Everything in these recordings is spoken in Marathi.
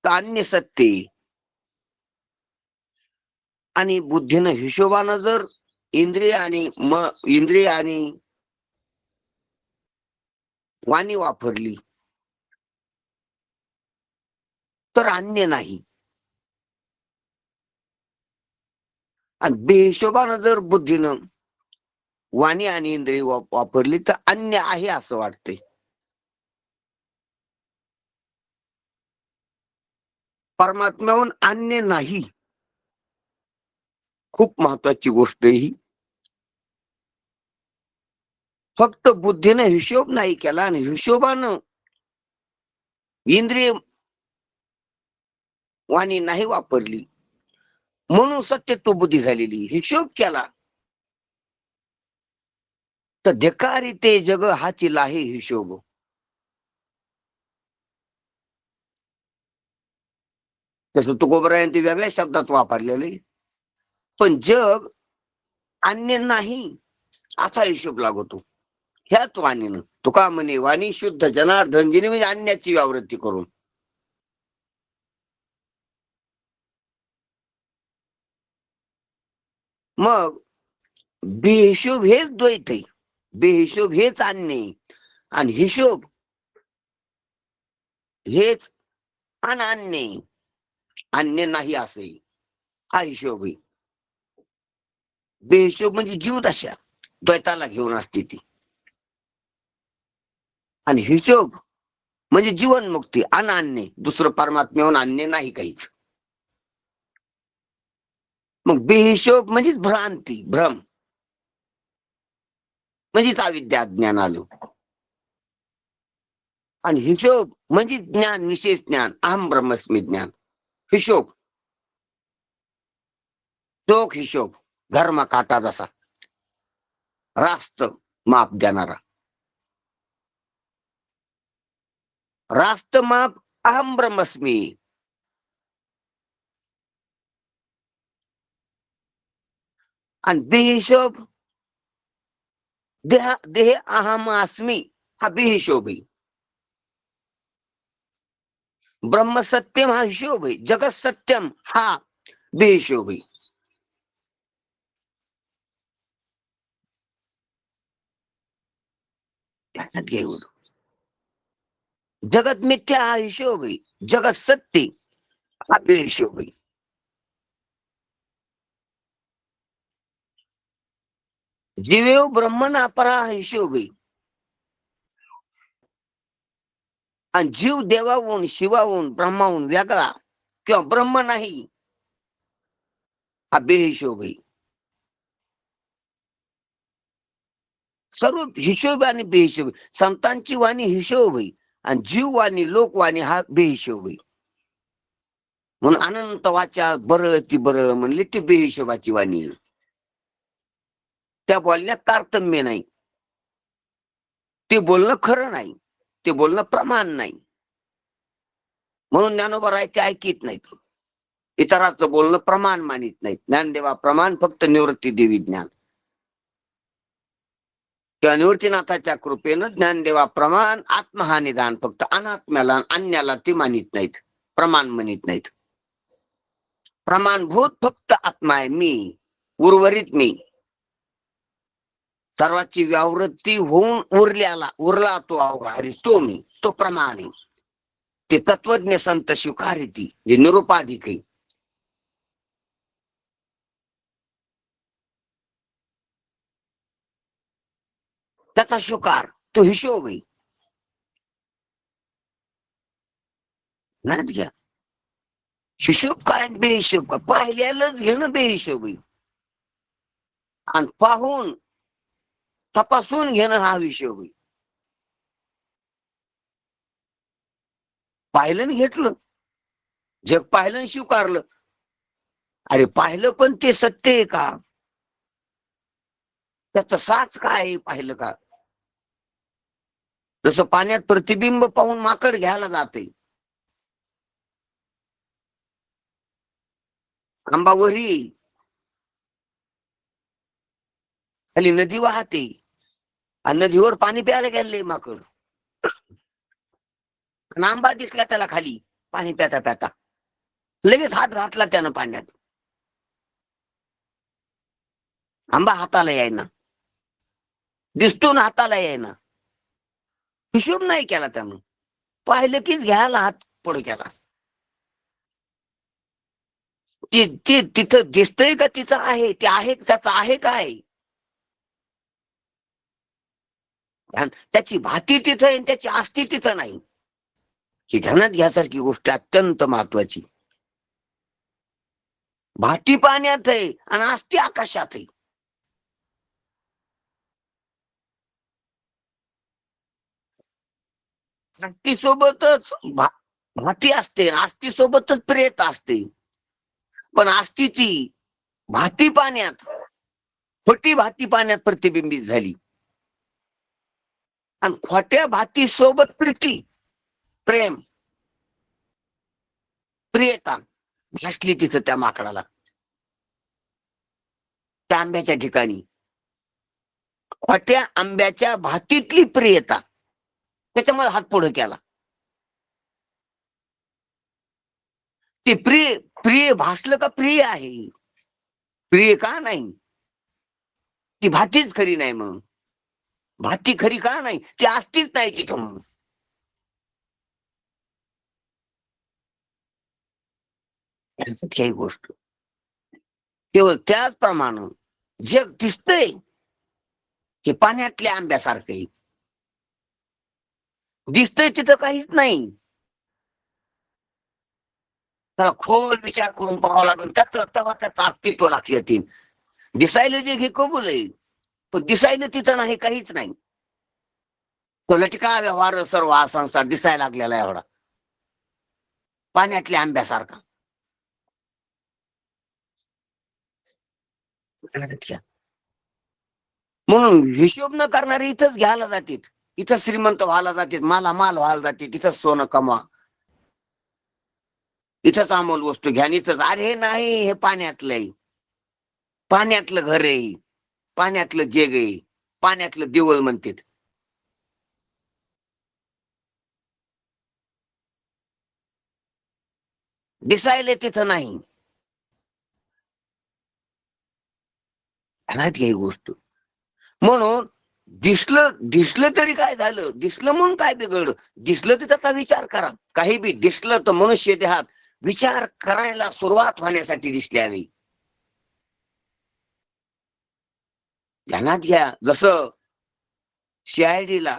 तर अन्य सत्य. आणि बुद्धीनं हिशोबानं जर इंद्रिय आणि वाणी वापरली तर अन्य नाही. आणि बेहिशोबानं जर बुद्धीनं वाणी आणि इंद्रिय वापरली तर अन्य आहे असं वाटतंय. परमात्म्याहून अन्य नाही. खूप महत्वाची गोष्ट आहे ही. फक्त बुद्धीने हिशोब नाही केला आणि हिशोबानं इंद्रिय वाणी नाही वापरली म्हणून सत्यत्व बुद्धी झालेली. हिशोब केला तर धिकारी ते जग हाची लाहे हिशोब. तसं तुकोबरायन ते वेगळ्या शब्दात वापरलेले. पण जग अन्य नाही असा हिशोब लागतो ह्याच वाणीनं. तुका म्हणे वाणी शुद्ध जनार्दन जिने म्हणजे अन्याची व्यावृत्ती करून. मग बेहिशोब हेच द्वैत आहे. बेहिशोब हेच अन्य आणि हिशोब हेच अनन्य. अन्य नाही असे हा हिशोब आहे. बेहिशोब म्हणजे जीवदशा द्वैताला घेऊन असते ती. आणि हिशोब म्हणजे जीवनमुक्ती अनन्य. दुसरं परमात्म्याहून अन्य नाही काहीच. मग बेहिशोब म्हणजेच भ्रांती भ्रम म्हणजेच अविद्या ज्ञान आलं. आणि हिशोब म्हणजे ज्ञान विशेष ज्ञान अहम ब्रह्मस्मी ज्ञान. हिशोब चोख हिशोब धर्म काटा जसा रास्त माप देणारा. रास्त माप अहम ब्रह्मस्मी. आणि बेहिशोब देह अहम अस्मी हा बेहिशोब आहे. ब्रह्म सत्यम हा हिशोब आहे. जगत सत्यम हा बेहिशोब आहे. घेऊन जगत मिथ्या हा हिशोब आहे. जगत सत्य हा बेहिशोब आहे. जीवेव ब्रह्मन अपरा हा हिशोब आहे. आणि जीव देवाहून शिवाहून ब्रह्माहून वेगळा किंवा ब्रह्म नाही हा बेहिशोब आहे. सर्व हिशोब आणि बेहिशोब. संतांची वाणी हिशोब आहे आणि जीववाणी लोकवाणी हा बेहिशोब आहे. म्हणून अनंत वाचा बरळ ती बरळ म्हणली ती बेहिशोबाची वाणी. त्या बोलण्यात तारतम्य नाही. ते बोलणं खरं नाही. ते बोलणं प्रमाण नाही. म्हणून ज्ञानोबा राहायचे ऐकीत नाहीत. इतरांचं बोलणं प्रमाण मानित नाहीत. ज्ञानदेवा प्रमाण फक्त निवृत्ती देवी ज्ञान किंवा निवृत्तीनाथाच्या कृपेनं ज्ञानदेवा प्रमाण आत्म हा निदान. फक्त अनात्म्याला अन्याला ते मानित नाहीत. प्रमाण मानित नाहीत. प्रमाणभूत फक्त आत्मा आहे मी. उर्वरित मी. सर्वाची व्यावृत्ती होऊन उरला तो अवघारी तो मी. तो प्रमाण आहे. ते तत्वज्ञ संत स्वीकारिती जे निरुपाधिक आहे. त्याचा स्वीकार तो हिशोब आहे. नाही घ्या हिशोब काय बेहिशोब का पाहिल्यालाच घेणं बेहिशोब आहे. आणि पाहून तपासून घेणं हा हिशोब आहे. पाहिलं घेतलं जग पाहिलं स्वीकारलं. अरे पाहिलं पण ते सत्य आहे का? त्याचं साच काय पाहिलं का? जसं पाण्यात प्रतिबिंब पाहून माकड घ्यायला जाते. आंबावरी खाली नदी वाहते आणि नदीवर पाणी प्यायला गेले माकड. आंबा दिसला त्याला खाली पाणी प्याता प्याता लगेच हात घातला त्यानं पाण्यात, आंबा हाताला यायना, दिसतो ना हाताला यायना, हिशोब नाही केला त्यानं, पाहिलं कीच घ्यायला हात पुढे केला. ते तिथं दिसतंय का तिथं आहे, ते आहे त्याचं आहे काय, त्याची भाती तिथं आहे त्याची आस्ती तिथं नाही. ही ध्यानात घ्यासारखी गोष्ट अत्यंत महत्वाची. भाटी पाण्यात आहे आणि आस्ती आकाशात आहे. आस्ती सोबतच भाती असते, आस्ती सोबतच प्रेत असते. पण आस्तीची भाती पाण्यात, खोटी भाती पाण्यात प्रतिबिंबित झाली आणि खोट्या भाती सोबत प्रीती, प्रेम, प्रियता भासली तिथं त्या माकडाला. त्या आंब्याच्या ठिकाणी खोट्या आंब्याच्या भातीतली प्रियता, त्याच्यामध्ये हात पुढे केला. ते प्रिय प्रिय भासलं का प्रिय आहे, प्रिय का नाही, ती भातीच खरी नाही. म्हणून भाती खरी का नाही, ती असतीच नाही तिथं. म्हणून काही गोष्ट केवळ त्याचप्रमाणे जग दिसतंय हे पाण्यातल्या आंब्यासारखं दिसतंय, तिथं काहीच नाही. त्याला खोल विचार करून पाहावं लागेल, तेव्हा त्याचं अस्तित्व लक्षात येतील. दिसायला जे हे कबूल आहे, पण दिसायला तिथं नाही, काहीच नाही. तो लटका व्यवहार सर्व हा संसार दिसायला लागलेला एवढा पाण्यातल्या आंब्यासारखा. म्हणून हिशोब न करणारे इथंच घ्यायला जातात, इथं श्रीमंत व्हायला जातात, माला माल व्हायला जाते, तिथंच सोनं कमवा, इथंच अमोल वस्तू घ्या, इथंच. अरे नाही, हे पाण्यातलं पाण्यातलं घर आहे, पाण्यातलं जग आहे, पाण्यातलं देवळ म्हणतात. दिसायला तिथं नाही. काही गोष्ट म्हणून दिसलं तरी काय झालं, दिसलं म्हणून काय बिघडलं, दिसलं तर त्याचा विचार करा. काही बी दिसलं तर मनुष्य देहात विचार करायला सुरुवात होण्यासाठी दिसल्या नाही. ध्यानात घ्या, जसं सीआयडीला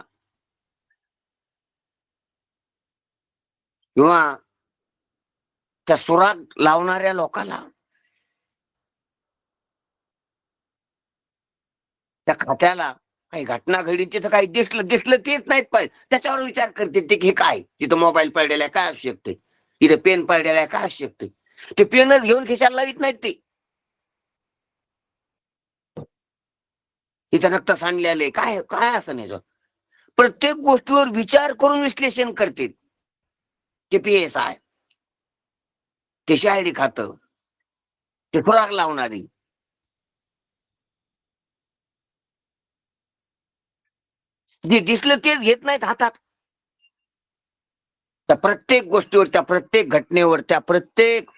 किंवा त्या सुरात लावणाऱ्या लोकांना त्या खात्याला काही घटना घडली, तिथं काही दिसलं तेच नाहीत पाहिजे, त्याच्यावर विचार करते ते हे काय, तिथं मोबाईल पडलेला आहे काय असू शकते, तिथं पेन पडलेला आहे काय असू शकते, ते पेनच घेऊन खिशाला लावित नाहीत, ते इथं रक्त सांडलेलं काय काय असं नाही. प्रत्येक गोष्टीवर विचार करून विश्लेषण करते. ते PSI, ते शायडी खातं, ते खुराक लावणारी, जे दिसलं तेच घेत नाहीत हातात. त्या प्रत्येक गोष्टीवर, त्या प्रत्येक घटनेवर, त्या प्रत्येक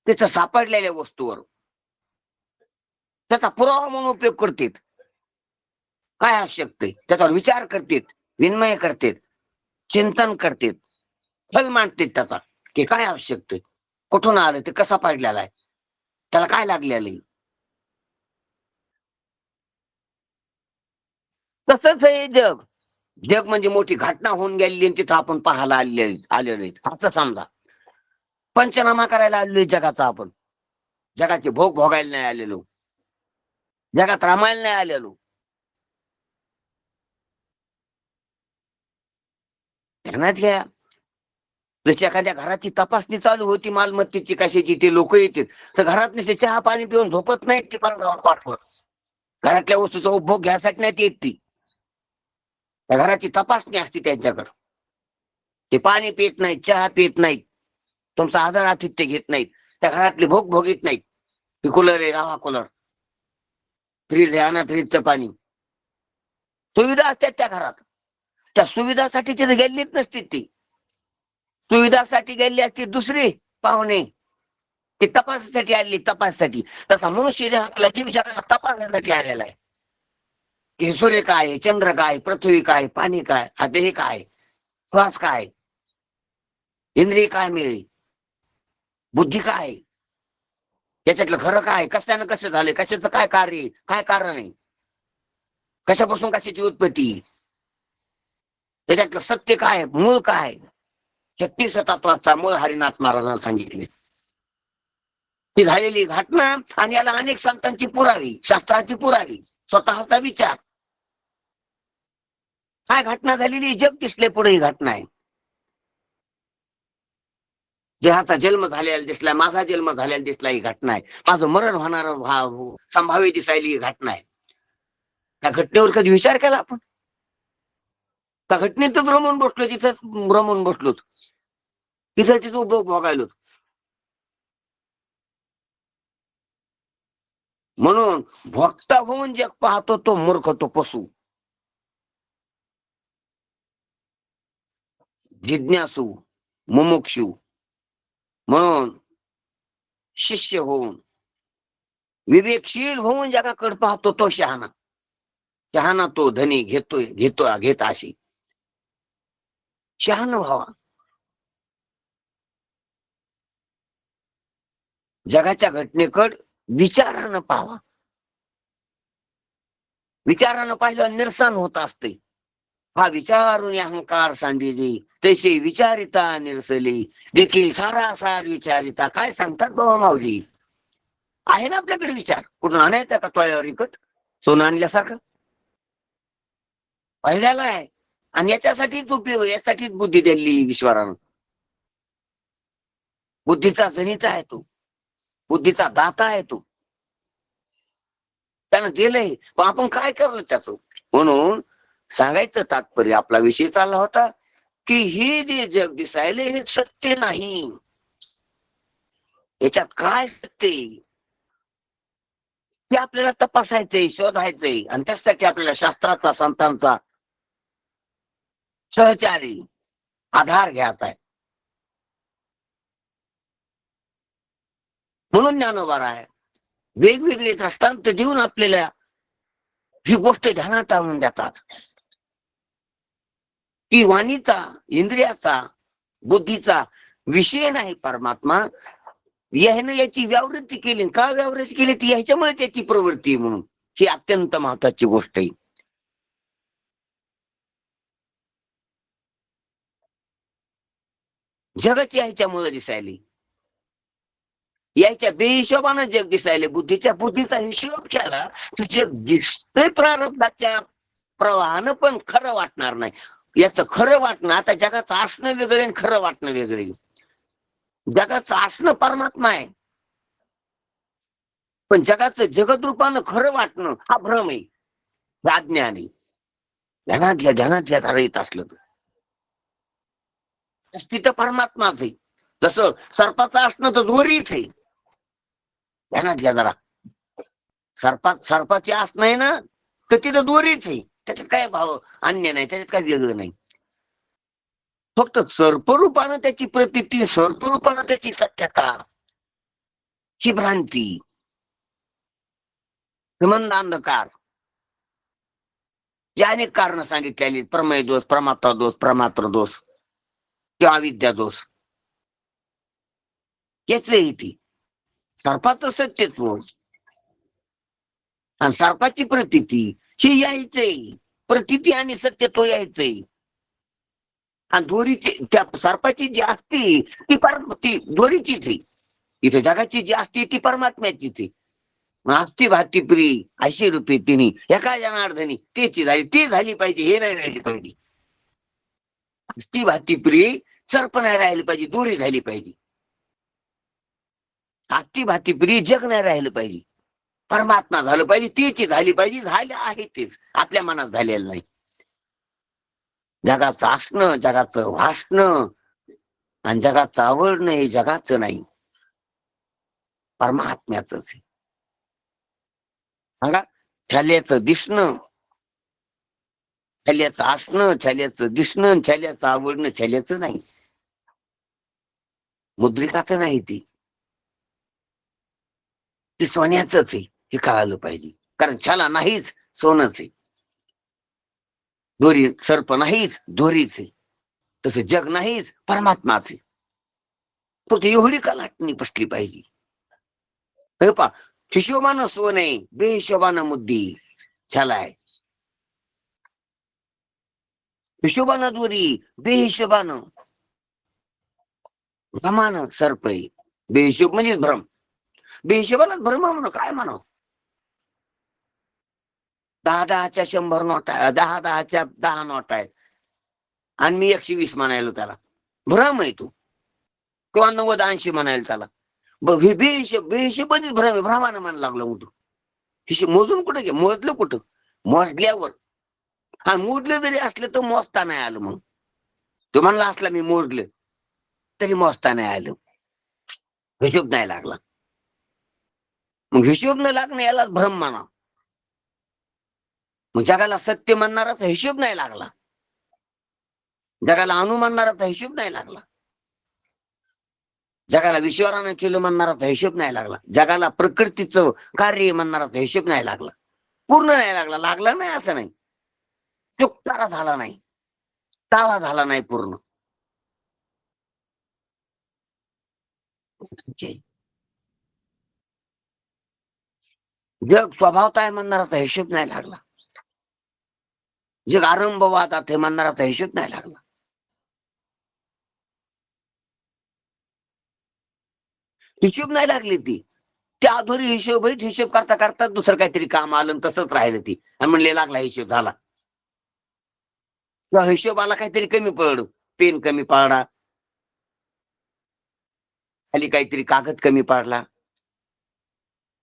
त्याच्या सापडलेल्या वस्तूवर त्याचा पुरावा म्हणून उपयोग करतात. काय आवश्यकते त्याच्यावर विचार करतात, विनिमय करतात, चिंतन करतात, फल मांडतात त्याचा की काय आवश्यकते, कुठून आलं, ते कसा पाडलेला आहे, त्याला काय लागलेलं आहे. तसंच हे जग, जग म्हणजे मोठी घटना होऊन गेलेली तिथं आपण पाहायला आलेलो आहेत असं समजा. पंचनामा करायला आलेलो जगाचा, आपण जगाचे भोग भोगायला नाही आलेलो, जगात रमायला नाही आलेलो. ध्यानात घ्या, जशी एखाद्या घराची तपासणी चालू होती मालमत्तेची कशाची, ते लोक येतात तर घरात नसते चहा पाणी पिऊन झोपत नाहीत, ती पण पाठवत घरातल्या वस्तूचा उपभोग घ्यायसाठी नाही येत, ती त्या घराची तपासणी असते त्यांच्याकडे. ते पाणी पित नाहीत, चहा पित नाहीत, तुमचा आदर आतिथ्य घेत नाहीत, त्या घरातले भोग भोगीत नाहीत. कूलर आहे, राहा कूलर, फ्रीज आहे, आणा फ्रीजचं पाणी, सुविधा असतात त्या घरात. त्या सुविधासाठी तिथे गेलीच नसती ती, सुविधासाठी गेली असती दुसरी पाहुणे, ती तपासासाठी आली, तपासासाठी. तसा मनुष्य जगातला जीव जगाला तपासण्यासाठी आलेला आहे की सूर्य काय, चंद्र काय, पृथ्वी काय, पाणी काय, हा देह काय, श्वास काय, इंद्रिय काय मिळेल, बुद्धी काय, याच्यातलं खरं काय, कशानं कसं झालंय, कशाचं काय कार्य, काय कारण आहे, कशापासून कशाची उत्पत्ती, त्याच्यातलं सत्य काय, मूळ काय. 36 तत्वाचा मूळ हरिनाथ महाराजांना सांगितले. ती झालेली घटना आणि याला अनेक संतांची पुरावी, शास्त्राची पुरावी, स्वतःचा विचार. काय घटना झालेली, जग दिसले पुढे ही घटना आहे. देहाचा जन्म झालेला दिसला, माझा जन्म झालेला दिसला ही घटना आहे. माझं मरण होणार संभाव्य दिसायली ही घटना आहे. त्या घटनेवर कधी विचार केला आपण? त्या घटनेतच रमून बसलो, तिथंच रमून बसलो, तिथं तिथं उपभोग भोगायलो. म्हणून भोगता होऊन जग पाहतो तो मूर्ख, तो पशु. जिज्ञासू, मुमुक्षू म्हणून शिष्य होऊन विवेकशील होऊन जगाकडे पाहतो तो शहाणा. शहाणा तो धनी घेत अशी. शहाणा व्हावा, जगाच्या घटनेकड विचारानं पाहावा. विचारानं पाहिलं निरसन होत असते. हा विचारून अहंकार सांडीजी, तसे विचारिता निरसली, देखील सारासार विचारिता. काय सांगतात बाबा माऊली? आहे ना आपल्याकडे विचार, कुठून आणायचा का तोळ्यावर विकत सोनं आणल्यासारखं? पहिल्याला आहे. आणि याच्यासाठीच उपयोग, यासाठीच बुद्धी दिली ईश्वरानं. बुद्धीचा जनिता आहे तो, बुद्धीचा दाता आहे तो, त्यानं दिलंय. पण आपण काय करलो त्याच? म्हणून सांगायचं तात्पर्य, आपला विषय चालला होता की हे जे जग दिसायले हे सत्य नाही. याच्यात काय सत्य ते आपल्याला तपासायचंय, शोधायचंय. आणि त्यासाठी आपल्याला शास्त्राचा, संतांचा सहचारी आधार घ्यायचा आहे. म्हणून ज्ञानोबा आहे वेगवेगळे दृष्टांत देऊन आपल्याला ही गोष्ट ध्यानात आणून देतात की वाणीचा, इंद्रियाचा, बुद्धीचा विषय नाही परमात्मा. याने याची व्यावृत्ती केली. का व्यावृत्ती केली? ती ह्याच्यामुळे त्याची प्रवृत्ती म्हणून. ही अत्यंत महत्वाची गोष्ट आहे. जगाची ह्याच्यामुळे दिसायली, याच्या बेहिशोबानं जग दिसायले. बुद्धीचा हिशोब केला तर जग दिसतंय प्रारब्धाच्या प्रवाहानं, पण खरं वाटणार नाही. याचं खरं वाटणं, आता जगाचं असणं वेगळे आणि खरं वाटणं वेगळे. जगाचं असणं परमात्मा आहे, पण जगाचं जगत रूपानं खरं वाटणं हा भ्रम आहे, अज्ञान आहे. ध्यानातल्या धारा येत असलं तर तिथं परमात्माच आहे. जसं सर्पाचं असणं तर दोरीच आहे. ध्यानातल्या जरा सर्पाची असणं आहे ना, तर तिथं दोरीच आहे. त्याच्यात काय भाव अन्य नाही, त्याच्यात काय वेगळं नाही. फक्त सर्परूपानं त्याची प्रतीती, सर्परूपानं त्याची सत्यता, ही भ्रांती, हिमंद अंधकार, जे अनेक कारण सांगितलेली, प्रमेय दोष, प्रमात्रा दोष, प्रमात्र दोष किंवा अविद्या दोष, याच ती सर्पाचं सत्यत्व आणि सर्पाची प्रतीती ही यायचंय. प्रतीती आणि सत्यत्व यायचंय. आणि दोरीची, त्या सर्पाची जी असती ती दोरीचीच आहे. इथे जगाची जी असती ती परमात्म्याचीच आहे. असती भाती प्री अशी रूपी तिने एका जनार्दनी तेची झाली, ती झाली पाहिजे, हे नाही राहिली पाहिजे. असती भाती प्री सर्प नाही राहिली पाहिजे, दोरी झाली पाहिजे. असती भाती प्री जग नाही राहिलं पाहिजे, परमात्मा झालं पाहिजे, तेची झाली पाहिजे. झालं आहे तेच, आपल्या मनात झालेलं नाही. जगाचं असणं, जगाचं भासणं आणि जगाचं आवडणं हे जगाचं नाही, परमात्म्याच आहे. सांगा, छल्याचं दिसणं, छल्याचं असणं, छल्याचं दिसणं, छल्याचं आवडणं छल्याचं नाही. मुद्रिकाचं नाही ती सोन्याच आहे हे कळालं पाहिजे. कारण छाला नाहीच, सोनच आहे. दोरी सर्प नाहीच, दोरीच आहे. तसं जग नाहीच, परमात्माच आहे. फक्त एवढी कलाटणी पसली पाहिजे. हे पा, हिशोबानं सोन आहे, बेहिशोबानं मुद्दी छाला आहे. हिशोबानं दोरी, बेहिशोबानं भ्रमानं सर्प आहे. बेहिशोब म्हणजेच भ्रम. बेहिशोबानच भ्रम म्हणून काय म्हणावं. 10-10च्या 100 नोट आहे, 10-10च्या 10 नोट आहेत आणि मी 120 म्हणायलो त्याला. भ्रम आहे तो. किंवा 90-80 म्हणायला त्याला. बेहिशोब बेहिशोबानेच भ्रम आहे, भ्रमानं म्हणायला लागलं मोठं. हिशोब मोजून कुठे घे, मोजलं कुठं, मोजल्यावर. हा, मोजलं जरी असलं तर मोजता नाही आलं. मग तो म्हणला असला मी मोजलं तरी मोजता नाही आलं, हिशोब नाही लागला. मग हिशोब न लागणं याला भ्रम म्हणा. मग जगाला सत्य म्हणणाराचा हिशोब नाही लागला, जगाला अणु म्हणणाराचा हिशोब नाही लागला, जगाला विश्वारानं केलं म्हणणाराचा हिशोब नाही लागला, जगाला प्रकृतीचं कार्य म्हणणाराचा हिशोब नाही लागला. पूर्ण नाही लागला. लागला नाही असं नाही, चुकतारा झाला नाही, टाळा झाला नाही पूर्ण. जग स्वभावता आहे म्हणणाराचा हिशोब नाही लागला, जग आरंभवादात हे म्हणणाराचा हिशोब नाही लागला. हिशोब नाही लागली ती. त्या अधुरी हिशोब करता करता दुसरं काहीतरी काम आलं तसंच राहिलं ती, आणि म्हणले लागला हिशोब झाला. हिशोबाला काहीतरी कमी पडलं, पेन कमी पडला, खाली काहीतरी कागद कमी पडला,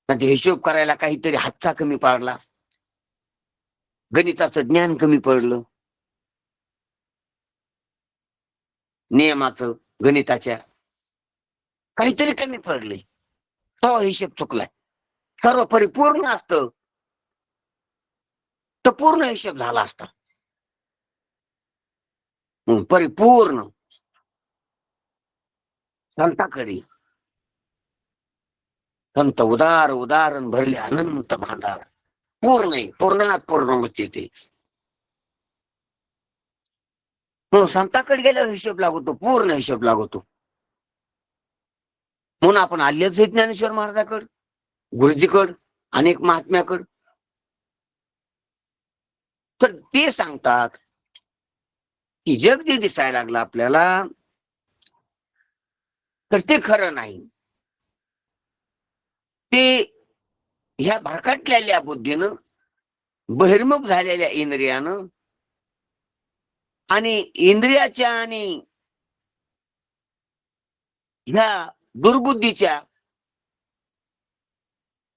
म्हणजे हिशोब करायला काहीतरी हातचा कमी पडला, गणिताचं ज्ञान कमी पडलं, नियमाचं गणिताच्या काहीतरी कमी पडले, तो हिशोब चुकलाय. सर्व परिपूर्ण असतं तर पूर्ण हिशोब झाला असता. परिपूर्ण संताकडे संत उदार उदाहरण भरले अनंत भांडार. पूर्ण आहे, पूर्णात पूर्ण होते ते. संताकडे गेल्यावर हिशोब लागतो, पूर्ण हिशोब लागतो. म्हणून आपण आल्याच ज्ञानेश्वर महाराजाकड, गुरुजीकड, अनेक महात्म्याकड. तर ते सांगतात की जग जे दिसायला लागलं आपल्याला तर ते खरं नाही. ते ह्या भरकटलेल्या बुद्धीनं, बहिर्मुख झालेल्या इंद्रियानं आणि इंद्रियाच्या आणि ह्या दुर्बुद्धीच्या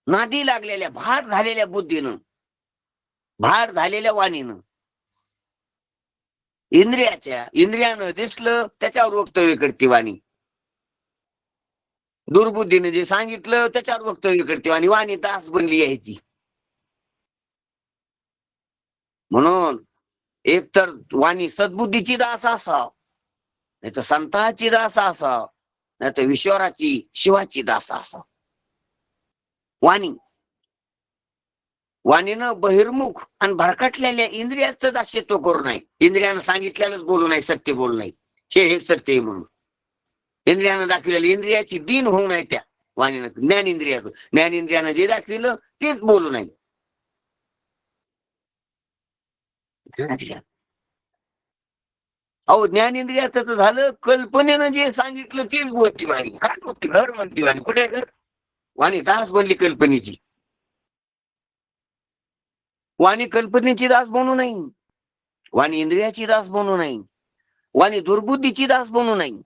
नादी लागलेल्या भार झालेल्या बुद्धीनं, भार झालेल्या वाणीनं, इंद्रियानं दिसलं त्याच्यावर वक्तव्य करते वाणी, दुर्बुद्धीने जे सांगितलं त्याच्यावर वक्तव्य करते आणि वाणी दास बनली यायची. म्हणून एक तर वाणी सद्बुद्धीची दास असाव, नाही तर संताची दास असाव, नाही तर ईश्वराची शिवाची दास असाव. वाणीनं बहिर्मुख आणि भरकटलेल्या इंद्रियाचं दास्यत्व करू नये. इंद्रियानं सांगितलेलंच बोलू नाही, सत्य बोलू नाही, हे सत्य आहे म्हणून. इंद्रियानं दाखविलेलं इंद्रियाची दीन होऊ नये त्या वाणीनं. ज्ञानेंद्रियानं जे दाखविलं तेच बोलू नाही. अहो, ज्ञानेंद्रियाचं झालं, कल्पनेनं जे सांगितलं तेच बोलती वाणी. काय बोलती, घर म्हणती वाणी. कुठे घर वाणी दास बनली कल्पनेची. वाणी कल्पनेची दास बनू नाही, वाणी इंद्रियाची दास बनू नाही, वाणी दुर्बुद्धीची दास बनू नाही.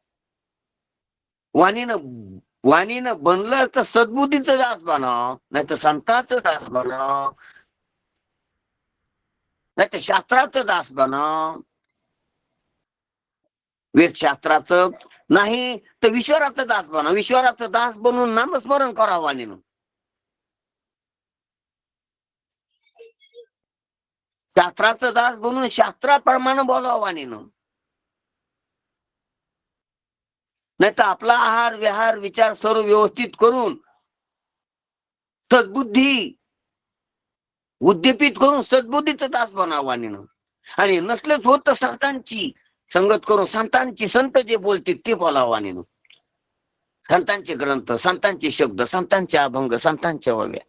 वाणीनं बनलं तर सद्बुद्धीचं दास बनाव, नाही तर संतांचं दास बनाव, नाही तर शास्त्राचं दास बनाव. वेदशास्त्राचं नाही तर ईश्वराचं दास बनाव. ईश्वराचं दास बनवून नामस्मरण करावं वाणीनं. शास्त्राचं दास बनवून शास्त्राप्रमाणे बोलावं वाणीनं. नाही तर आपला आहार विहार विचार सर्व व्यवस्थित करून सद्बुद्धी उद्दीपित करून सद्बुद्धीचं दास बनावं वाणीनं. आणि नसलेच होत तर संतांची संगत करून संतांची संत जे बोलतील ते बोलावं वाणीनं. संतांचे ग्रंथ, संतांचे शब्द, संतांचे अभंग, संतांच्या वव्या.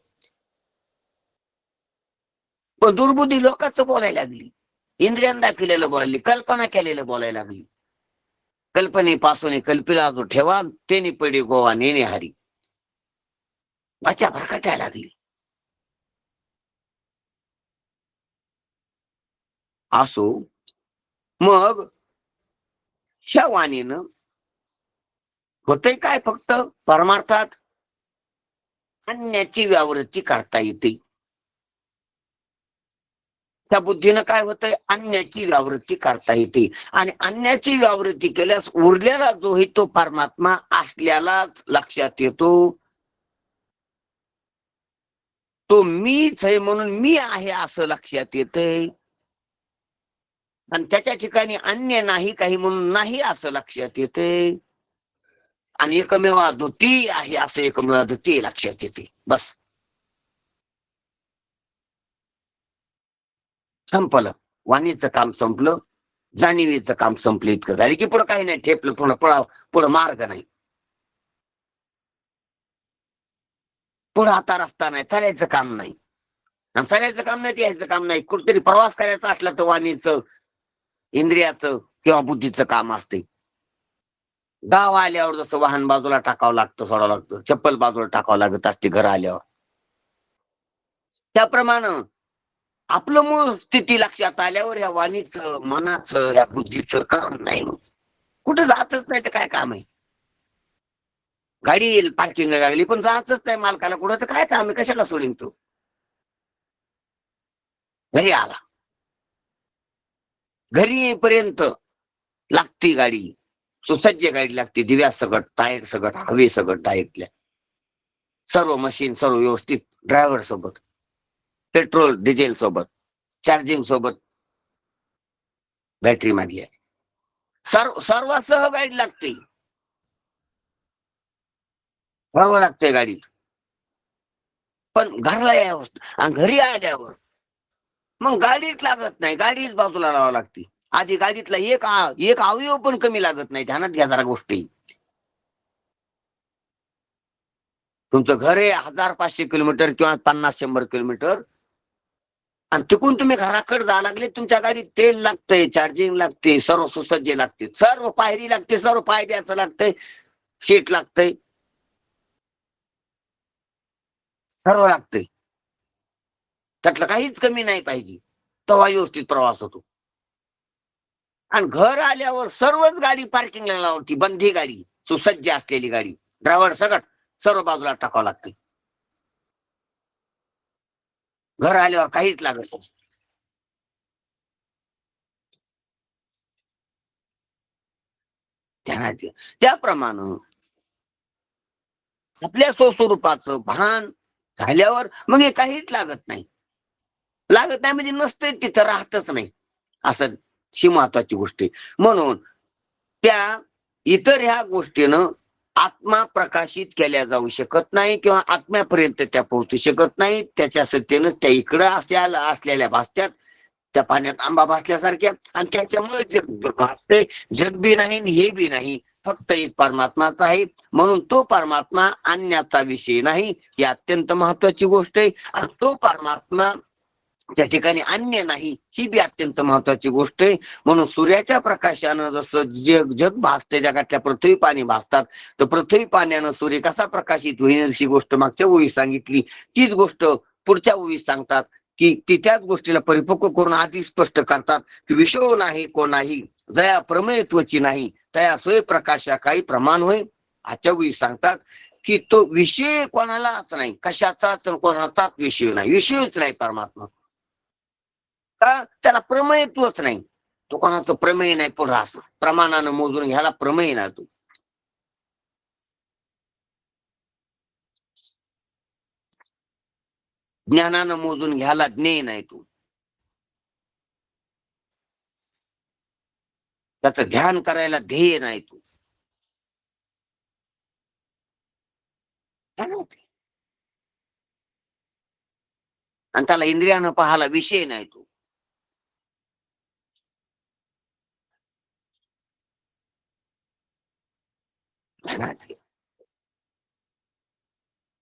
पण दुर्बुद्धी लोकांचं बोलायला लागली, इंद्रियांना केलेलं बोलायली, कल्पना केलेलं बोलायला लागली. कल्पनेपासून कल्पिला जो ठेवा तेने पडे गोवा नेणे हरी. वाचा भरकटायला लागली. असो मग ह्या वाणीनं होतंय काय, फक्त परमार्थात अन्याची व्यावृत्ती करता येते. त्या बुद्धीनं काय होतंय, अन्याची व्यावृत्ती करता येते. आणि अन्याची व्यावृत्ती केल्यास उरलेला जो आहे तो परमात्मा असल्यालाच लक्षात येतो. तो मीच आहे म्हणून मी आहे असं लक्षात येतंय. आणि त्याच्या ठिकाणी अन्य नाही काही म्हणून नाही असं लक्षात येते. आणि एकमेव अद्वितीय आहे असं एकमेव अद्वितीय लक्षात येते. बस संपलं, वाणीचं काम संपलं, जाणीवेचं काम संपलं. इतकं झालं की पुढं काही नाही, ठेपलं पुढं पुढं मार्ग नाही, पुढं आता रस्ता नाही, चालायचं काम नाही. आणि चालायचं काम नाही, यायचं काम नाही. कुठेतरी प्रवास करायचा असला तर वाणीचं इंद्रियाचं किंवा बुद्धीचं काम असते. गाव आल्यावर जसं वाहन बाजूला टाकावं लागतं, सोडावं लागतं, चप्पल बाजूला टाकावं लागत असते घर आल्यावर, त्याप्रमाणे आपलं मूळ स्थिती लक्षात आल्यावर या वाणीचं मनाचं या बुद्धीचं काम नाही. मग कुठं जातच नाही तर काय काम आहे. गाडी पार्किंग लागली पण जातच नाही मालकाला कुठं, तर काय काम आहे, कशाला सोडीन तू. घरी आला, घरी येईपर्यंत लागती गाडी, सुसज्ज गाडी लागते, दिव्या सगट, टायर सगट, हवे सगट टायरल्या, सर्व मशीन सर्व व्यवस्थित, ड्रायव्हर सोबत, पेट्रोल डिझेल सोबत, चार्जिंग सोबत, बॅटरी मागली, सर्वासह गाडी लागते, सर्व लागते गाडीत. पण घरला यावं आणि घरी आल्यावर मग गाडीच लागत नाही, गाडीच बाजूला लावावं लागते. आधी गाडीतला एक अवयव पण कमी लागत नाही. ध्यानात घ्या जरा गोष्टी. तुमचं घर आहे 1500 किलोमीटर किंवा 50-100 किलोमीटर, आणि तिकून तुम्ही घराकडे जायला लागले, तुमच्या गाडीत तेल लागतंय, चार्जिंग लागते, सर्व सुसज्ज लागते, सर्व पायरी लागते, सर्व पाय द्यायचं लागतंय, सीट लागतंय, सर्व लागतंय. त्यातलं काहीच कमी नाही पाहिजे, तेव्हा व्यवस्थित प्रवास होतो. आणि घर आल्यावर सर्वच गाडी पार्किंगला लावती, बंदी गाडी, सुसज्ज असलेली गाडी, ड्रायव्हर सगळं सर्व बाजूला टाकावं लागते. घर आल्यावर काहीच लागत नाही. त्याप्रमाणे आपल्या स्वस्वरूपाचं भान झाल्यावर मग हे काहीच लागत नाही. लागत नाही म्हणजे नसतंय, तिथं राहतच नाही, असं ही महत्वाची गोष्ट आहे. म्हणून त्या इतर ह्या गोष्टीनं आत्मा प्रकाशित केल्या जाऊ शकत नाही किंवा आत्म्यापर्यंत त्या पोहोचू शकत नाही. त्याच्या सत्तेनं त्या इकडं असलेल्या भासत्यात, त्या पाण्यात आंबा भासल्यासारख्या, आणि त्याच्यामुळे जग भासते. जग बी नाही हे बी नाही, फक्त एक परमात्माचा आहे. म्हणून तो परमात्मा अन्याचा विषय नाही, ही अत्यंत महत्वाची गोष्ट आहे. आणि तो परमात्मा त्या ठिकाणी अन्य नाही, ही बी अत्यंत महत्वाची गोष्ट आहे. म्हणून सूर्याच्या प्रकाशानं जसं जग भासते, जगातल्या पृथ्वी पाणी भासतात, तर पृथ्वी पाण्यानं सूर्य कसा प्रकाशित होईल अशी गोष्ट मागच्या ओळीत सांगितली. तीच गोष्ट पुढच्या ओळीत सांगतात की ती त्याच गोष्टीला परिपक्व करून आधी स्पष्ट करतात की विषय नाही कोणाही जया प्रमेयत्वची नाही, तया स्वयंप्रकाशा काही प्रमाण होय. आजच्या ओळीत सांगतात की तो विषय कोणालाच नाही, कशाचाच कोणाचाच विषय नाही, विषयच नाही परमात्मा. का त्याला प्रमेयत्वच नाही, तो कोणाचं प्रमेय नाही. पुढं असं प्रमाणानं मोजून घ्यायला प्रमेय नाही. तो ज्ञानानं मोजून घ्यायला ज्ञेय नाही. तो त्याचं ध्यान करायला ध्येय नाही. तो आणि त्याला इंद्रियानं पाहायला विषय नाही तो.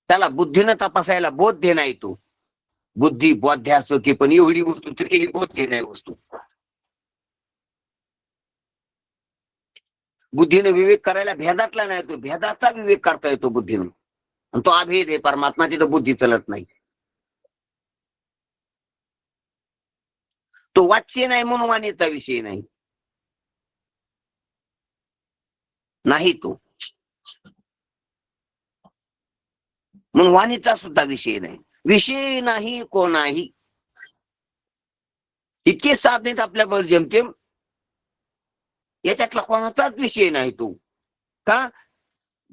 त्याला बुद्धीनं तपासायला बोध्य नाही तो. बुद्धी बोध्य असतो की पण एवढी वस्तू तरी ही बोध्य नाही वस्तू. बुद्धीने विवेक करायला भेदातला नाही तो, भेदाचा विवेक करता येतो बुद्धीनं. आणि तो अभेद आहे परमात्माची, तर बुद्धी चलत नाही. तो वाच्य नाही म्हणून वाणीचा विषय नाही. नाही तो म्हणून वाणीचा सुद्धा विषय नाही. विषय नाही कोणाही. इतके साधनेत आपल्याबरोबर जेमतेम याच्यातला कोणाचाच विषय नाही तो. का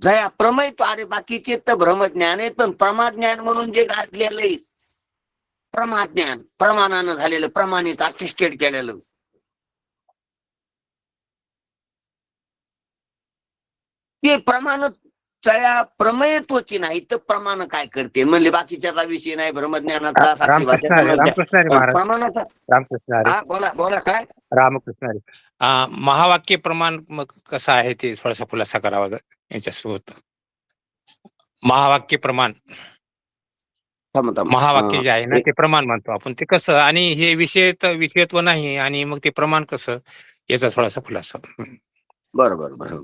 जया प्रमय तो, अरे बाकीचे तर भ्रमज्ञान आहेत, पण प्रमाज्ञान म्हणून जे गाठलेलं आहे, प्रमाज्ञान प्रमाणानं झालेलं, प्रमाणित अटेस्टेड केलेलं, ते प्रमाण जया प्रमेयत्वची नाही तर प्रमाण काय करते म्हणले. बाकीच्याचा विषय नाही भ्रमज्ञानाचा, साक्षी भाषेचा, प्रमाणाचा. रामकृष्ण बोला बोला काय रामकृष्ण महावाक्य प्रमाण मग कसं आहे ते थोडासा खुलासा करावा याच्यासोबत. महावाक्य प्रमाण, महावाक्य जे आहे ना ते प्रमाण म्हणतो आपण, ते कसं, आणि हे विषयत्व नाही, आणि मग ते प्रमाण कसं, याचा थोडासा खुलासा. बरोबर बरोबर.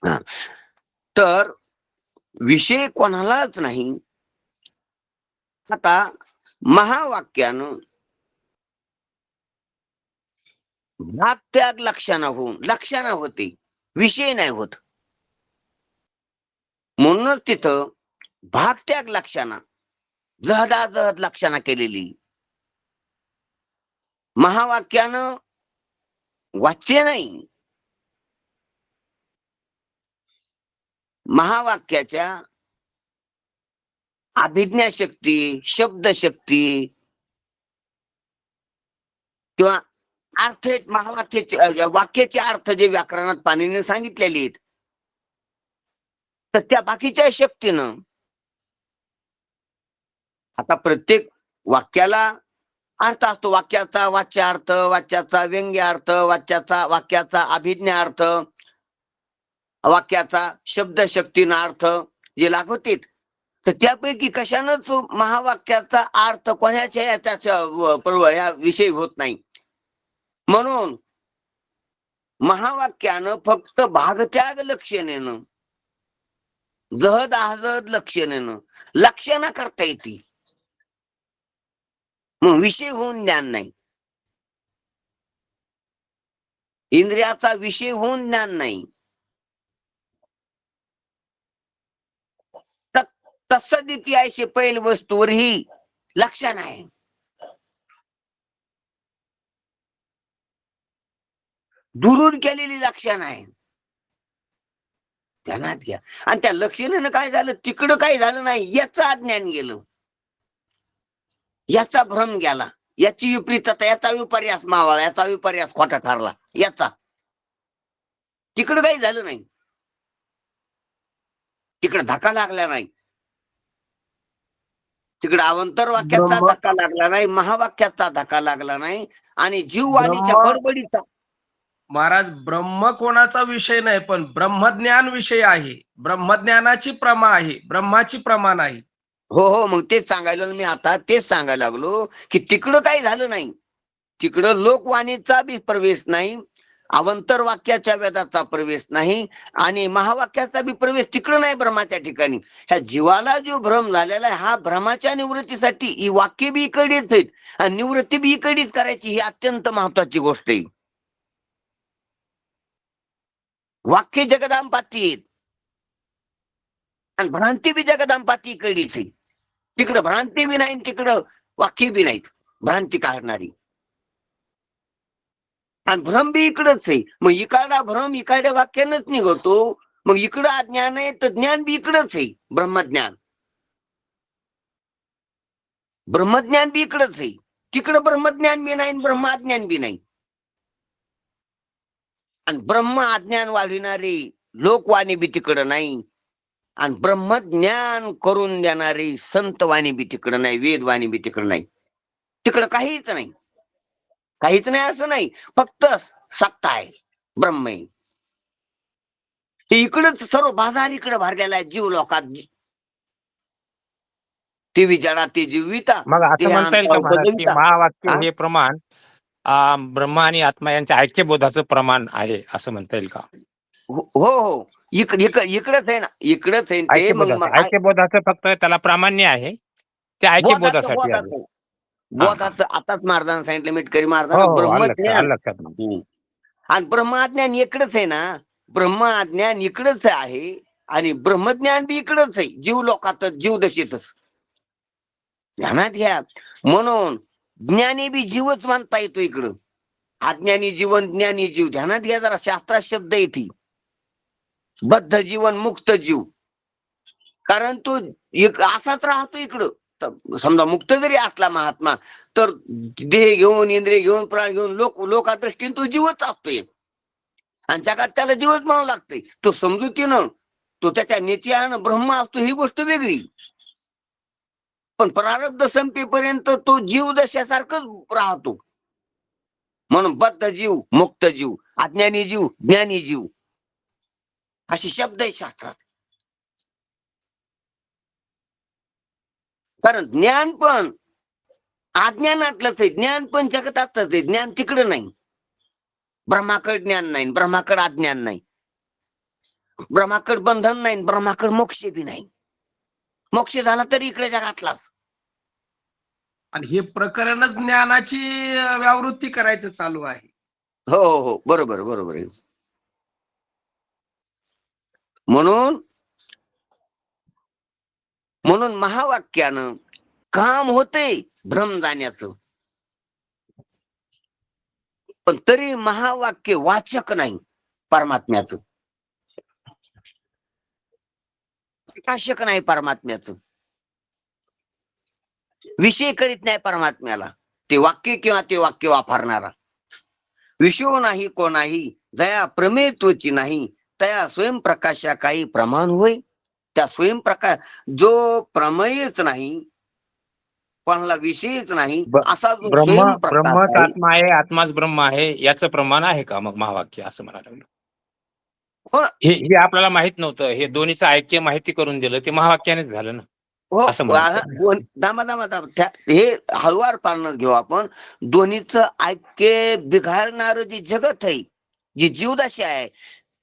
हा, तर विषय कोणालाच नाही. आता महावाक्यानं भाग त्याग लक्षणा होते, विषय नाही होत. म्हणूनच तिथं भाग त्याग लक्षणा, जहदाजहद लक्षणा केलेली. महावाक्यानं वाच्य नाही. महावाक्याच्या अभिज्ञा शक्ती, शब्द शक्ती किंवा अर्थ, महावाक्याचे वाक्याचे अर्थ जे व्याकरणात पाणिनीने सांगितलेले आहेत, तर त्या बाकीच्या शक्तीनं, आता प्रत्येक वाक्याला अर्थ असतो. वाक्याचा वाच्यार्थ, वाच्याचा व्यंग्यार्थ, वाक्याचा अभिज्ञा अर्थ, वाक्याचा शब्द शक्तीना अर्थ जे लागवतील, तर त्यापैकी कशानंच महावाक्याचा अर्थ कोणाच्या त्याच्या विषय होत नाही. म्हणून महावाक्यानं फक्त भागत्याग लक्षणेनं, जहद आजहद लक्षणेनं लक्षणा करता येते. मग विषय होऊन ज्ञान नाही, इंद्रियाचा विषय होऊन ज्ञान नाही. तत्सदिती आहे पहिल वस्तूवर ही लक्षण आहे. दुरून केलेली लक्षण आहे, ध्यानात घ्या. आणि त्या लक्षणानं काय झालं, तिकडं काही झालं नाही, याचं अज्ञान गेलं, याचा भ्रम गेला, याची विपरीतता, याचा विपर्यास मावाला, याचा विपर्यास खोटा ठरला, याचा. तिकडं काही झालं नाही, तिकडं धक्का लागला नाही, तिकडे अवंतर वाक्याचा धक्का लागला नाही, महावाक्याचा धक्का लागला नाही, आणि जीववाणीच्या बडबडीचा. महाराज, ब्रह्म कोणाचा विषय नाही, पण ब्रह्मज्ञान विषय आहे. ब्रह्मज्ञानाची प्रमा आहे, ब्रह्माची प्रमाण आहे. हो हो, मग तेच सांगायला मी आता, तेच सांगायला लागलो की तिकडं काही झालं नाही, तिकडं लोकवाणीचा बी प्रवेश नाही, अवंतर वाक्याच्या वेदाचा प्रवेश नाही, आणि महावाक्याचा बी प्रवेश तिकडं नाही ब्रह्माच्या ठिकाणी. ह्या जीवाला जो भ्रम झालेला आहे, हा भ्रमाच्या निवृत्तीसाठी ही वाक्य बी इकडेच आहेत, आणि निवृत्ती बी इकडेच करायची, ही अत्यंत महत्वाची गोष्ट आहे. वाक्य जगदांपाती आहेत, आणि भ्रांती बी जगदांपाती इकडेच आहे. तिकडं भ्रांती बी नाही, तिकडं वाक्य बी नाहीत भ्रांती काढणारी, आणि भ्रम बी इकडच आहे. मग इकाडा भ्रम इकाड्या वाक्यानच निघतो, मग इकडं अज्ञान आहे तर ज्ञान बी इकडच आहे. ब्रह्मज्ञान ब्रह्मज्ञान बी इकडच आहे, तिकडं ब्रह्मज्ञान बी नाही, ब्रह्माज्ञान बी नाही. आणि ब्रह्म अज्ञान वाढविणारी लोकवाणी बी तिकडं नाही, आणि ब्रह्मज्ञान करून देणारी संतवाणी बी तिकडं नाही, वेदवाणी बी तिकडं नाही. तिकडं काहीच नाही, काहीच नाही असं नाही, फक्त सत्ता आहे, ब्रह्म आहे. ते इकडंच सर्व बाजार इकडे भरलेला आहे जीव लोकात. ते विचारा ते जीविता मग असं ते म्हणता येईल का महाराज की उपजविता. महावाक्य हा? हे प्रमाण ब्रह्म आणि आत्मा यांच्या ऐक्यबोधाचं प्रमाण आहे असं म्हणता येईल का? हो हो, इकडंच आहे ना, इकडंच आहे ते. मग ऐक्यबोधाचं फक्त त्याला प्रामाण्य आहे, त्या बोधाचं ऐक्यबोधासाठी आहे. बोधाचं हा हा. बोधाचं आताच महाराजांनी सांगितलं, मिटकरी हो महाराजांना, हो, आलं लक्षात, ब्रह्मज्ञान. आलं लक्षात. हम्म. आणि ब्रह्मज्ञान इकडंच आहे ना, ब्रह्मज्ञान इकडंच आहे आणि ब्रह्मज्ञान बी इकडंच आहे, जीव लोकातच, जीवदशेतच. ध्यानात घ्या. म्हणून ज्ञानी बी जीवच मानता येतो इकडं. अज्ञानी जीवन, ज्ञानी जीव. ध्यानात घ्या जरा, शास्त्रात शब्द येते बद्ध जीवन, मुक्त जीव. कारण तो असाच राहतो इकडं. समजा मुक्त जरी असला महात्मा, तर देह घेऊन, इंद्रिय घेऊन, प्राण घेऊन, लोकादृष्टीने तो जीवच असतोय. आणि जगात त्याला जीवच म्हणावं लागतंय. तो समजुतीनं, तो त्याच्या निश्चयानं ब्रह्म असतो ही गोष्ट वेगळी. पण प्रारब्ध संपेपर्यंत तो जीव दशासारखंच राहतो. म्हणून बद्ध जीव, मुक्त जीव, अज्ञानी जीव, ज्ञानी जीव, असे शब्द आहे शास्त्रात. कारण ज्ञान पण अज्ञानातलंच आहे, ज्ञान पण जगतातच आहे. ज्ञान तिकडं नाही, ब्रह्माकड ज्ञान नाही, ब्रह्माकड अज्ञान नाही, ब्रह्माकड बंधन नाही, ब्रह्माकड मोक्ष बी नाही. मोक्ष झाला तरी इकडे जगातलाच. आणि हे प्रकरणच ज्ञानाची व्यावृत्ती करायचं चालू आहे. हो हो हो, बरोबर बरोबर आहे. म्हणून म्हणून महावाक्यानं काम होते भ्रम जाण्याचं, पण तरी महावाक्य वाचक नाही परमात्म्याचं, प्रकाशक नाही परमात्म्याचं, विषय करीत नाही परमात्म्याला. ते वाक्य किंवा ते वाक्य वापरणारा विषयो नाही कोणाही, जया प्रमेत्वची नाही, तया स्वयंप्रकाशा काही प्रमाण होय. त्या स्वयंप्रकाश जो प्रमेयच नाही, कोणाला विषयच नाही, असा जो ब्रह्मच स्वयंप्रकाश आहे. आत्मा आहे, आत्माच ब्रह्म आहे, याचं प्रमाण आहे का मग महावाक्य असं म्हणायला लागलं? हो हे आपल्याला माहित नव्हतं, हे दोन्हीचं ऐक्य माहिती करून दिलं, ते महावाक्यानेच झालं ना हो, असं म्हणायचं. दामा दामा दामा, हे हळूवार पाळणं घेऊ आपण. दोन्हीचं ऐक्य बिघाडणार जी जगत आहे, जी जीवदाशी आहे,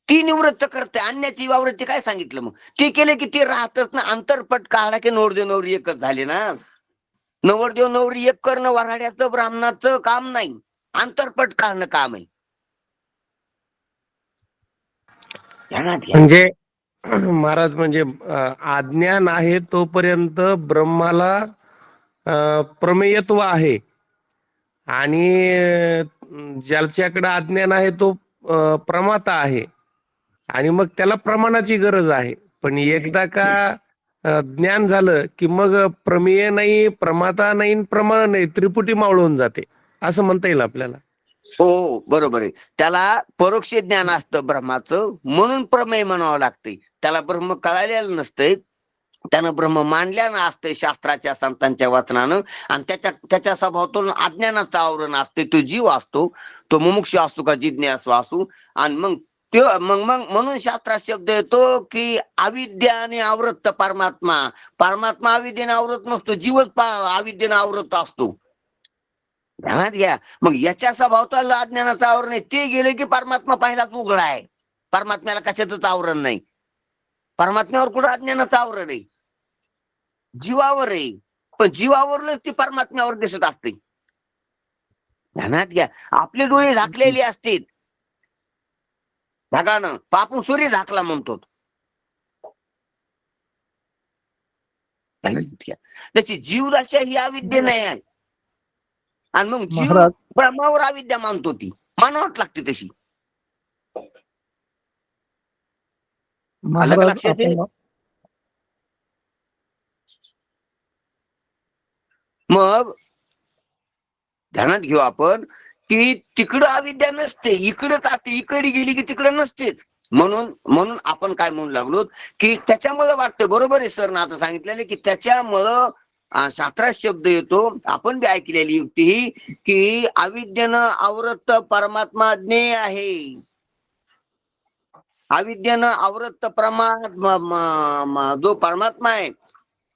ती निवृत्त करते. अन्याची वावृत्ती काय सांगितलं मग? ती केले की ती राहतच ना. अंतरपट काढला की नवरदेव नवरी एकच झाले ना. नवरदेव नवरी एक करणं वऱ्हाड्याचं, ब्राह्मणाचं काम नाही, अंतरपट काढणं काम आहे. म्हणजे महाराज, म्हणजे अज्ञान आहे तोपर्यंत ब्रह्माला प्रमेयत्व आहे, आणि ज्याच्याकडे अज्ञान आहे तो प्रमाता आहे, आणि मग त्याला प्रमाणाची गरज आहे. पण एकदा का ज्ञान झालं की मग प्रमेय नाही, प्रमाता नाही, प्रमाण नाही, त्रिपुटी मावळून जाते असं म्हणता येईल आपल्याला. हो बरोबर आहे. त्याला परोक्ष ज्ञान असतं ब्रह्माचं, म्हणून प्रमेय म्हणावं लागतंय. त्याला ब्रह्म कळालेलं नसतंय, त्यानं ब्रह्म मांडल्यानं असतंय शास्त्राच्या, संतांच्या वचनानं. आणि त्याच्या स्वभावातून अज्ञानाचं आवरण असते. तो जीव असतो, तो मुमुक्षु असतो का जिज्ञासू असू. आणि मग म्हणून शास्त्रात शब्द येतो की अविद्याने आवृत्त परमात्मा. परमात्मा अविद्येने आवरत नसतो, जीवच अविद्येने आवरत असतो. ध्यानात घ्या. मग याच्या स्वभावाला अज्ञानाचं आवरण आहे. ते गेले की परमात्मा पहिलाच उघडा आहे. परमात्म्याला कशाचंच आवरण नाही. परमात्म्यावर कुठं अज्ञानाचं आवरण आहे? जीवावर आहे. पण जीवावरच ती परमात्म्यावर दिसत असते. ध्यानात घ्या. आपले डोळे झाकलेले असतील ढगानं, आपण सूर्य झाकला म्हणतो. तशी जीवराशी ही अविद्या नाही आहे. आणि मग जीव महाराज, ब्रह्मावर अविद्या मानतो. ती मानावट लागते तशी. अलग महाराज लक्षात येईल. आपण मग ध्यानात घेऊ आपण की तिकडं अविद्या नसते, इकडंच असते. इकडे गेली की तिकडं नसतेच. म्हणून म्हणून आपण काय म्हणू लागलो की त्याच्यामुळं वाटतं, बरोबर आहे सर ना आता सांगितलेलं की त्याच्यामुळं शास्त्रात शब्द येतो, आपण बी ऐकलेली युक्ती ही की अविद्येनं आवृत्त परमात्मा ज्ञेय आहे. अविद्येनं आवृत्त जो परमात्मा आहे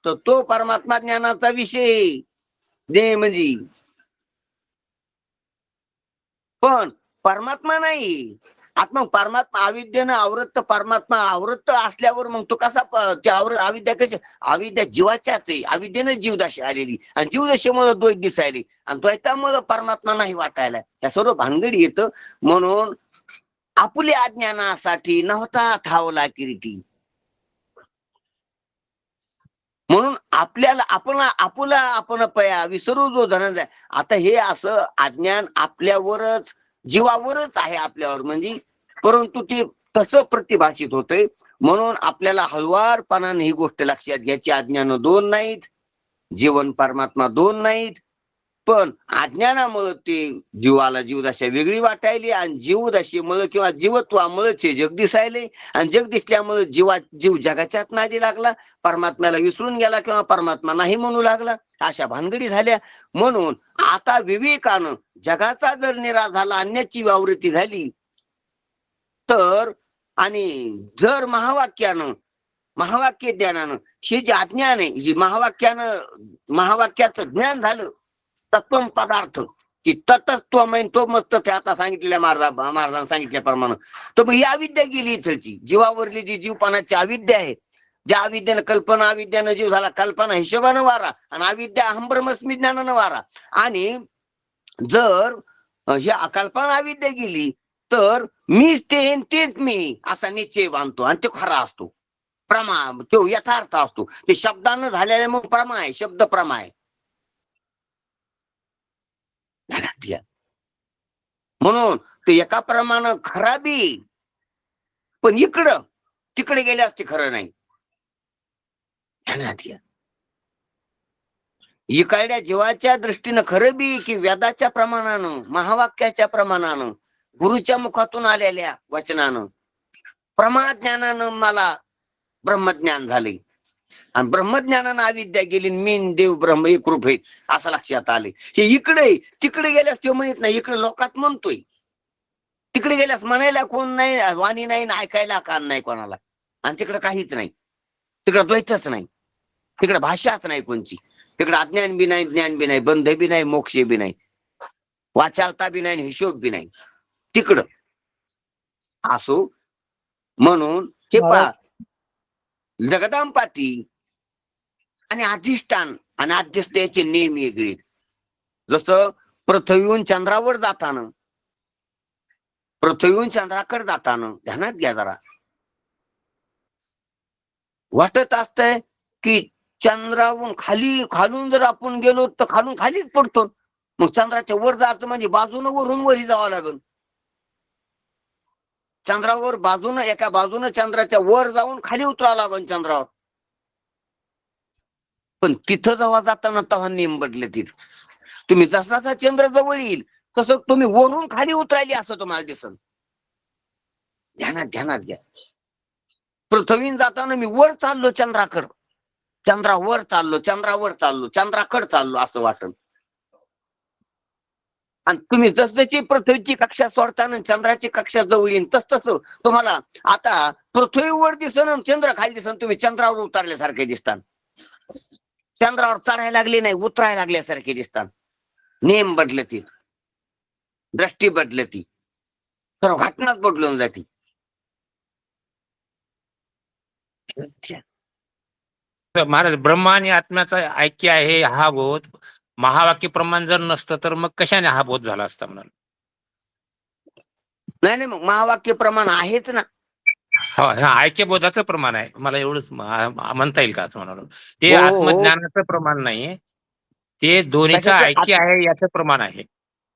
तर तो परमात्मा ज्ञानाचा विषय ज्ञेय म्हणजे, पण परमात्मा नाही. आता मग परमात्मा अविद्येनं आवृत्त परमात्मा आवृत्त असल्यावर मग तो कसा अविद्या कशी, अविद्या जीवाच्याच आहे, अविद्येनं जीवदशा आलेली आणि जीवदशेमुळे द्वैत दिसायली आणि द्वैतामुळे परमात्मा नाही वाटायला, या सर्व भानगडी येतं. म्हणून आपुल्या अज्ञानासाठी नव्हता थावला किरीटी. म्हणून आपल्याला आपण पया विसरू जो धनंजय. आता हे असं अज्ञान आपल्यावरच जीवावरच आहे आपल्यावर म्हणजे, परंतु ते तसं प्रतिभाषित होतंय. म्हणून आपल्याला हळुवारपणाने ही गोष्ट लक्षात घ्यायची, अज्ञान दोन नाहीत, जीवन परमात्मा दोन नाहीत, पण अज्ञानामुळे ते जीवाला जीवदशा वेगळी वाटायली आणि जीवदशेमुळे किंवा जीवत्वामुळे जग दिसायले आणि जग दिसल्यामुळे जीव जगाच्याच नादी लागला, परमात्म्याला विसरून गेला किंवा परमात्मा नाही म्हणू लागला, अशा भानगडी झाल्या. म्हणून आता विवेकानं जगाचा जर निराश झाला, अन्याची व्यावृत्ती झाली तर, आणि जर महावाक्य ज्ञानानं हे जे अज्ञान आहे, जे महावाक्याचं ज्ञान झालं, तत्व पदार्थ की तत्त्वमय तो मस्त ते आता सांगितलेल्या महाराजांना सांगितल्याप्रमाणे, तर मग ही अविद्या गेली इथलची जीवावरली जी जीवपणाची अविद्या आहे, ज्या अविद्यानं कल्पना, अविद्यानं जीव झाला, कल्पना हिशोबानं वारा आणि अविद्या अहंब्रह्मस्मी ज्ञानानं वारा. आणि जर ही कल्पना अविद्या गेली तर मीच तेच मी असा निश्चय बांधतो आणि तो खरा असतो, प्रमा तो यथार्थ असतो. ते शब्दानं झालेले मग प्रमा आहे, शब्द प्रमा आहे. म्हणून तो एका प्रमाणे खरा बी, पण तिकडे गेल्यास ते खरं नाही. इकडल्या जीवाच्या दृष्टीनं खरं बी की वेदाच्या प्रमाणानं, महावाक्याच्या प्रमाणानं, गुरुच्या मुखातून आलेल्या वचनानं, प्रमाज्ञानानं मला ब्रह्मज्ञान झाले आणि ब्रह्मज्ञानानं अविद्या गेली, मीन देव ब्रह्म एक रूप आहेत असं लक्षात आले. हे इकडे तिकडे गेल्यास तो म्हणत नाही, इकडे लोकात म्हणतोय. तिकडे गेल्यास म्हणायला कोण नाही, वाणी नाही, ऐकायला कान नाही कोणाला, आणि तिकडे काहीच नाही, तिकडे द्वैतच नाही, तिकडे भाषाच नाही कोणची, तिकडे अज्ञान बी नाही, ज्ञान बी नाही, बंध बी नाही, मोक्ष बी नाही, वाचालता बी नाही, हिशोब बी नाही तिकडं असो. म्हणून हे पहा, जगदांपाती आणि अधिष्ठान आणि अध्यस्थाचे नेम वेगळे. जसं पृथ्वीहून चंद्रावर जाताना, पृथ्वीहून चंद्राकडे जाताना ध्यानात घ्या जरा, वाटत असतंय की चंद्रावरून खालून जर आपण गेलो तर खालून खालीच पडतो. मग चंद्राच्या वर जायचं म्हणजे बाजूनं वरून वरी जावं लागेल. चंद्रावर बाजूनं, एका बाजूनं चंद्राच्या वर जाऊन खाली उतरावं लागेल चंद्रावर. पण तिथं जेव्हा जाताना तेव्हा नेम बदले. तिथं तुम्ही जसा चंद्र जवळ येईल तसं तुम्ही वरून खाली उतरायली असं तुम्हाला दिसल. ध्यानात घ्या. पृथ्वीन जाताना मी वर चाललो चंद्राकडं, चंद्रावर चाललो, चंद्राकडे चाललो असं वाटल. आणि तुम्ही जसजशी पृथ्वीची कक्षा सोडताना चंद्राची कक्षा जवळ येईन तसं तुम्हाला आता पृथ्वीवर दिसन, चंद्र खाली दिसन, तुम्ही चंद्रावर उतरल्यासारखे दिसतात, चंद्रावर चढायला लागले नाही, उतरायला लागल्यासारखे दिसतात. नेम बदलती, दृष्टी बदलती, सर्व घटनाच बदलून जाते. महाराज, ब्रह्म आणि आत्म्याचा ऐक्य आहे हा बोध महावाक्य प्रमाण जर नसतं तर मग कशाने हा बोध झाला असता म्हणाल? नाही मग महावाक्य प्रमाण आहेच ना. ऐक्य बोधाचं प्रमाण आहे, मला एवढंच म्हणता येईल का असं म्हणाल? ते हो. आत्मज्ञानाचं प्रमाण नाहीये, ते दोन्हीचं ऐक्य आहे याचं प्रमाण आहे.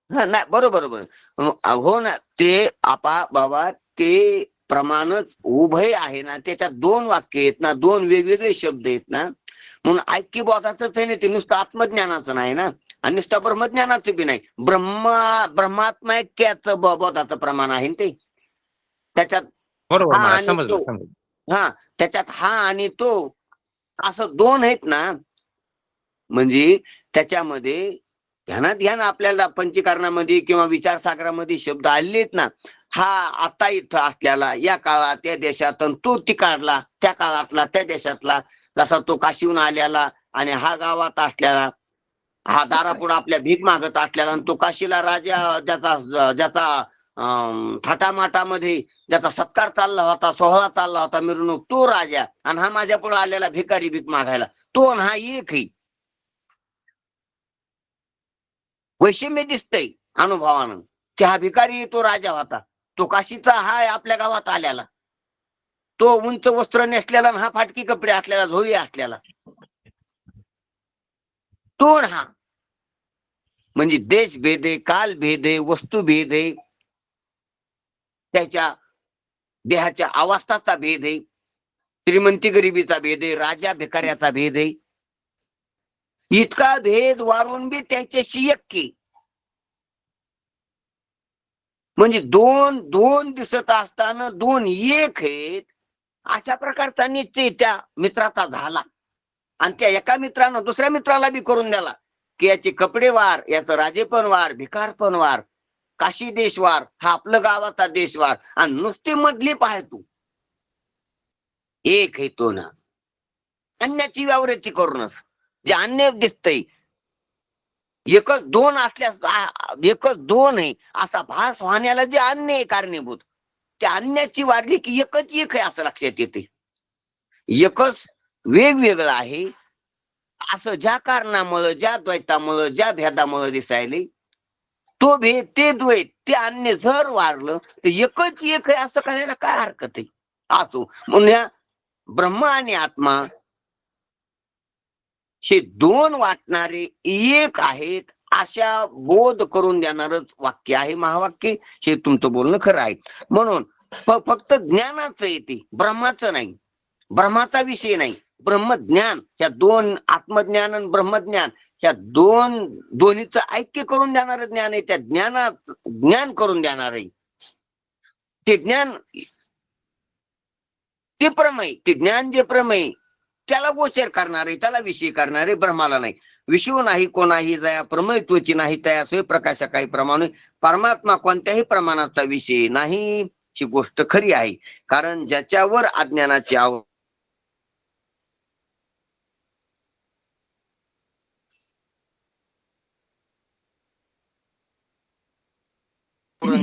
नाही बरोबर हो ना. ते बाबा ते प्रमाणच उभय आहे ना, त्याच्यात दोन वाक्य आहेत ना, दोन वेगवेगळे शब्द आहेत ना. म्हणून ऐक्यबोधाचंच आहे ना, ते नुसतं आत्मज्ञानाचं नाही ना, आणि नुसतं ब्रह्मज्ञानाचं बी नाही. ब्रह्मात्मैक्याचं बोधाचं प्रमाण आहे ते. त्याच्यात बरोबर हा महाराज, आणि समजलं तो. समजलं. हा, त्याच्यात हा आणि तो असं दोन आहेत ना. म्हणजे त्याच्यामध्ये ध्यानात घ्या ना, आपल्याला पंचीकरणामध्ये किंवा विचारसागरामध्ये शब्द आलेले आहेत ना. हा आता इथं असल्याला, या काळात या देशात, तो तिकडला त्या काळातला त्या देशातला, जसा तो काशीहून आल्याला आणि हा गावात असल्याला, हा दारापुढे आपल्या भीक मागत असल्याला, आणि तो काशीला राजा ज्याचा ज्याचा थाटामाटामध्ये ज्याचा सत्कार चालला होता, सोहळा चालला होता, मिरवणूक, तो राजा, आणि हा माझ्या पुढे आलेला भिकारी भीक मागायला, तो आणि हा एक आहे. वैषम्य दिसतंय अनुभवानं की हा भिकारी तो राजा होता, तो काशीचा हा आपल्या गावात आल्याला, तो उंच वस्त्र नेसलेला हा फाटकी कपडे असलेला, झोळी असलेला, तो हा. म्हणजे देश भेद आहे, काल भेद आहे, वस्तू भेद आहे, त्याच्या देहाच्या अवस्थाचा भेद आहे, श्रीमंती गरिबीचा भेद आहे, राजा भिकाऱ्याचा भेद आहे. इतका भेद वारून बी त्याच्याशी एक. म्हणजे दोन दोन दिसत असताना दोन एक आहेत, अशा प्रकारचा निश्चय त्या मित्राचा झाला. आणि त्या एका मित्रानं दुसऱ्या मित्राला बी करून द्याला की याचे कपडे वार, याचं राजे पण वार, भिकार पण वार, काशी देश वार, हा आपलं गावाचा देश वार, आणि नुसती मधली पाह तू एक आहे तो ना. अन्याची व्यावृत्ती करूनच जे अन्य दिसतंय, एकच दोन असल्यास एकच दोन आहे असा भास होण्याला जे अन्य आहे कारणीभूत, त्या अन्याची वाढली की एकच एक आहे असं लक्षात येते. एकच वेगवेगळं आहे असं ज्या कारणामुळे, ज्या द्वैतामुळे, ज्या भेदामुळे दिसायले, तो भेद ते द्वैत ते अन्य जर वाढलं तर एकच एक आहे असं करायला काय हरकत आहे. असो म्हणून या ब्रह्म आणि आत्मा हे दोन वाटणारे एक आहेत अशा बोध करून देणारच वाक्य आहे महावाक्य. हे तुमचं बोलणं खरं आहे. म्हणून फक्त ज्ञानाचं येते, ब्रह्माचं नाही, ब्रह्माचा विषय नाही. ब्रह्मज्ञान, ह्या दोन, आत्मज्ञान आणि ब्रह्मज्ञान, ह्या दोन्हीचं ऐक्य करून देणार ज्ञान आहे. त्या ज्ञानात ज्ञान करून देणार आहे ते ज्ञान, ते प्रमेय, ते ज्ञान जे प्रमेय त्याला गोचर करणारे, त्याला विषय करणारे, ब्रह्माला नाही. विषय नाही कोणाही जया प्रमेय त्वची नाही तया स्वयंप्रकाशा काही प्रमाणे, परमात्मा कोणत्याही प्रमाणाचा विषय नाही, ही गोष्ट खरी आहे. कारण ज्याच्यावर अज्ञानाची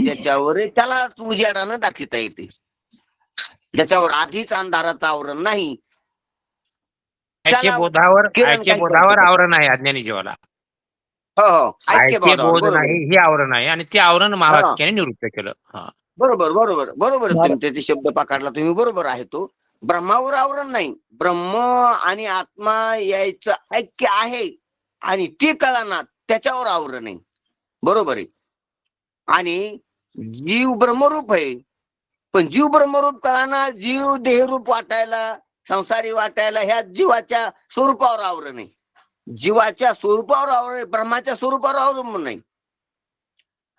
ज्याच्यावर त्याला उजेडानं दाखवता येते. ज्याच्यावर आधीच अंधाराचं आवरण नाही त्याला किरण काही करू ऐक्यबोधावर शकत नाही. आवरण आहे अज्ञानी जीवाला. हो हो, ऐक्यबोधावर, ऐक्यबोध बरोबर नाही आहे. हे आवरण आहे, आणि ते आवरण हा, महावाक्याने निवृत्त केलं. हा, बरोबर बरोबर बरोबर. महाराज तुम्ही त्याचे शब्द पकडला, तुम्ही बरोबर आहे. तो ब्रह्मावर आवरण नाही, ब्रह्म आणि आत्मा यायचं ऐक्य आहे आणि ते कळाना त्याच्यावर आवरण आहे. बरोबर आहे. आणि जीव ब्रह्मरूप आहे, पण जीव ब्रह्मरूप कळाना, जीव देहरूप वाटायला, संसारी वाटायला, ह्या जीवाच्या स्वरूपावर आवरण आहे. जीवाच्या स्वरूपावर आवरण आहे, ब्रह्माच्या स्वरूपावर आवरण नाही.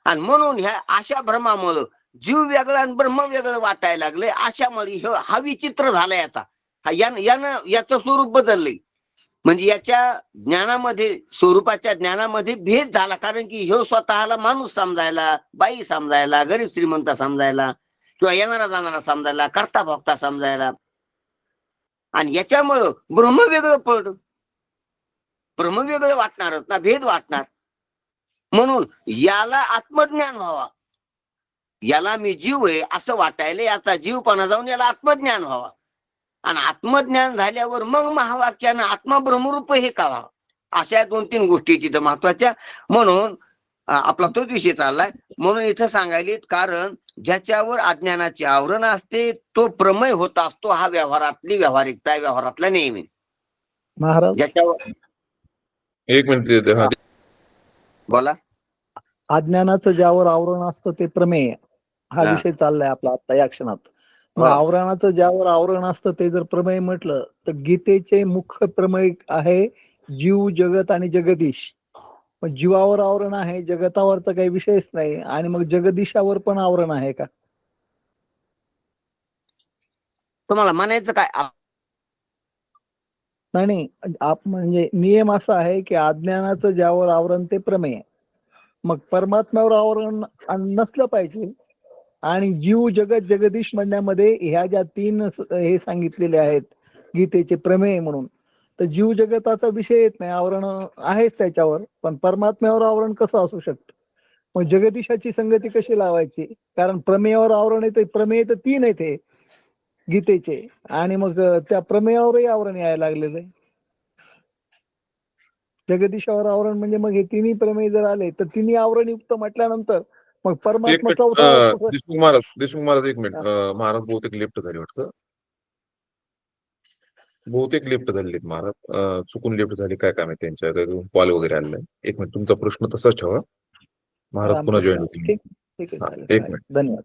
आणि म्हणून ह्या अशा भ्रमामुळं जीव वेगळा आणि ब्रह्म वेगळं वाटायला लागले. अशामुळे हा विचित्र झालाय. आता यानं याचं स्वरूप बदललंय. म्हणजे याच्या ज्ञानामध्ये, स्वरूपाच्या ज्ञानामध्ये भेद झाला. कारण की ह्यो स्वतःला माणूस समजायला, बाई समजायला, गरीब श्रीमंत समजायला, किंवा येणारा जाणारा समजायला, करता भोगता समजायला, आणि याच्यामुळं ब्रह्म वेगळं पडलं. ब्रह्म वेगळं वाटणारच ना, भेद वाटणार. म्हणून याला आत्मज्ञान व्हावा, याला मी जीव आहे असं वाटायला, याचा जीवपणा जाऊन याला आत्मज्ञान व्हावा. आणि आत्मज्ञान झाल्यावर मग महावाक्यानं आत्मा ब्रह्मरूप हे कळावं. अशा 2-3 गोष्टी तिथं महत्वाच्या. म्हणून आपला तोच विषय चाललाय. म्हणून इथं सांगायले, कारण ज्याच्यावर अज्ञानाचे आवरण असते तो प्रमेय होत असतो. हा व्यवहारातली व्यावहारिकता, व्यवहारातला नेम आहे. महाराज ज्याच्यावर, एक मिनिट देते. हा, बोला. अज्ञानाचं ज्यावर आवरण असतं ते प्रमेय, हा हा. विषय चाललाय आपला आता या क्षणात. मग हो. आवरणाचं ज्यावर आवरण असतं ते जर प्रमेय म्हटलं तर गीतेचे मुख्य प्रमेय आहे जीव, जगत आणि जगदीश. मग जीवावर आवरण आहे, जगतावरचा काही विषयच नाही, आणि मग जगदीशावर पण आवरण आहे का? तुम्हाला म्हणायचं काय नाही म्हणजे नियम असा आहे की अज्ञानाचं ज्यावर आवरण ते प्रमेय. मग परमात्म्यावर आवरण नसलं पाहिजे. आणि जीव जगत जगदीश म्हणण्यामध्ये ह्या ज्या 3 हे सांगितलेले आहेत गीतेचे प्रमेय म्हणून, तर जीव जगताचा विषय येत नाही, आवरण आहेच त्याच्यावर. पण परमात्म्यावर आवरण कसं असू शकतं? मग जगदीशाची संगती कशी लावायची? कारण प्रमेयावर आवरण येते, प्रमेय तर 3 आहेत हे गीतेचे, आणि मग त्या प्रमेयावरही आवरण यायला लागलेलं आहे. जगदीशावर आवरण म्हणजे मग हे तिन्ही प्रमेय जर आले तर तिन्ही आवरण युक्त म्हटल्यानंतर मग एक परमात्मा मिनिट चौथा देशमुख महाराज एक मिनिट. महाराज बहुतेक लिफ्ट झाली वाटतं. बहुतेक लिफ्ट झालेली आहेत महाराज. चुकून लिफ्ट झाली काय काम आहे त्यांच्या कॉल वगैरे आलेला आहे. एक मिनिट तुमचा प्रश्न तसाच ठेवा. महाराज पुन्हा जॉईन होतील. ठीक ठीक आहे, हा, चालेल. एक मिनिट. धन्यवाद.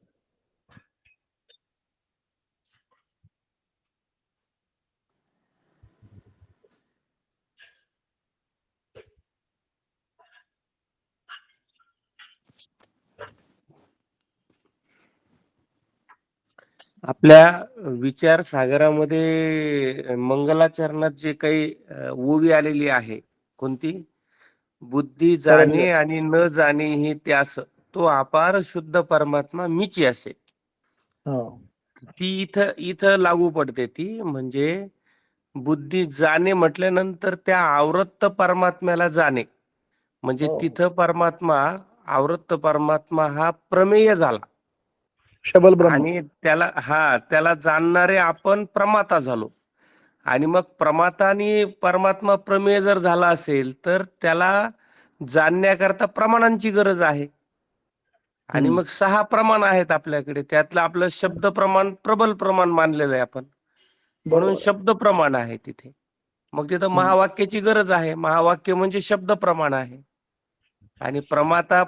आपल्या विचार सागरामध्ये मंगलाचरणात जे काही ओवी आलेली आहे, कोणती? बुद्धी जाणे आणि न जाणे ही त्यास तो अपार शुद्ध परमात्मा मीची असे. हो. ती इथं लागू पडते. ती म्हणजे बुद्धी जाणे म्हटल्यानंतर त्या आवृत्त परमात्म्याला जाणे म्हणजे हो. तिथं परमात्मा, आवृत्त परमात्मा हा प्रमेय झाला शबल ब्रह्म. आणि त्याला जाणणारे आपण प्रमाता झालो. आणि मग प्रमाता आणि परमात्मा प्रमेय जर झाला असेल तर त्याला जाणण्याकरता प्रमाणांची गरज आहे. आणि मग 6 प्रमाण आहेत आपल्याकडे. त्यातलं आपलं शब्द प्रमाण प्रबल प्रमाण मानलेलं आहे आपण, म्हणून बरोबर आहे. शब्द प्रमाण आहे तिथे. मग तिथं महावाक्याची गरज आहे. महावाक्य म्हणजे शब्द प्रमाण आहे. आणि प्रमाता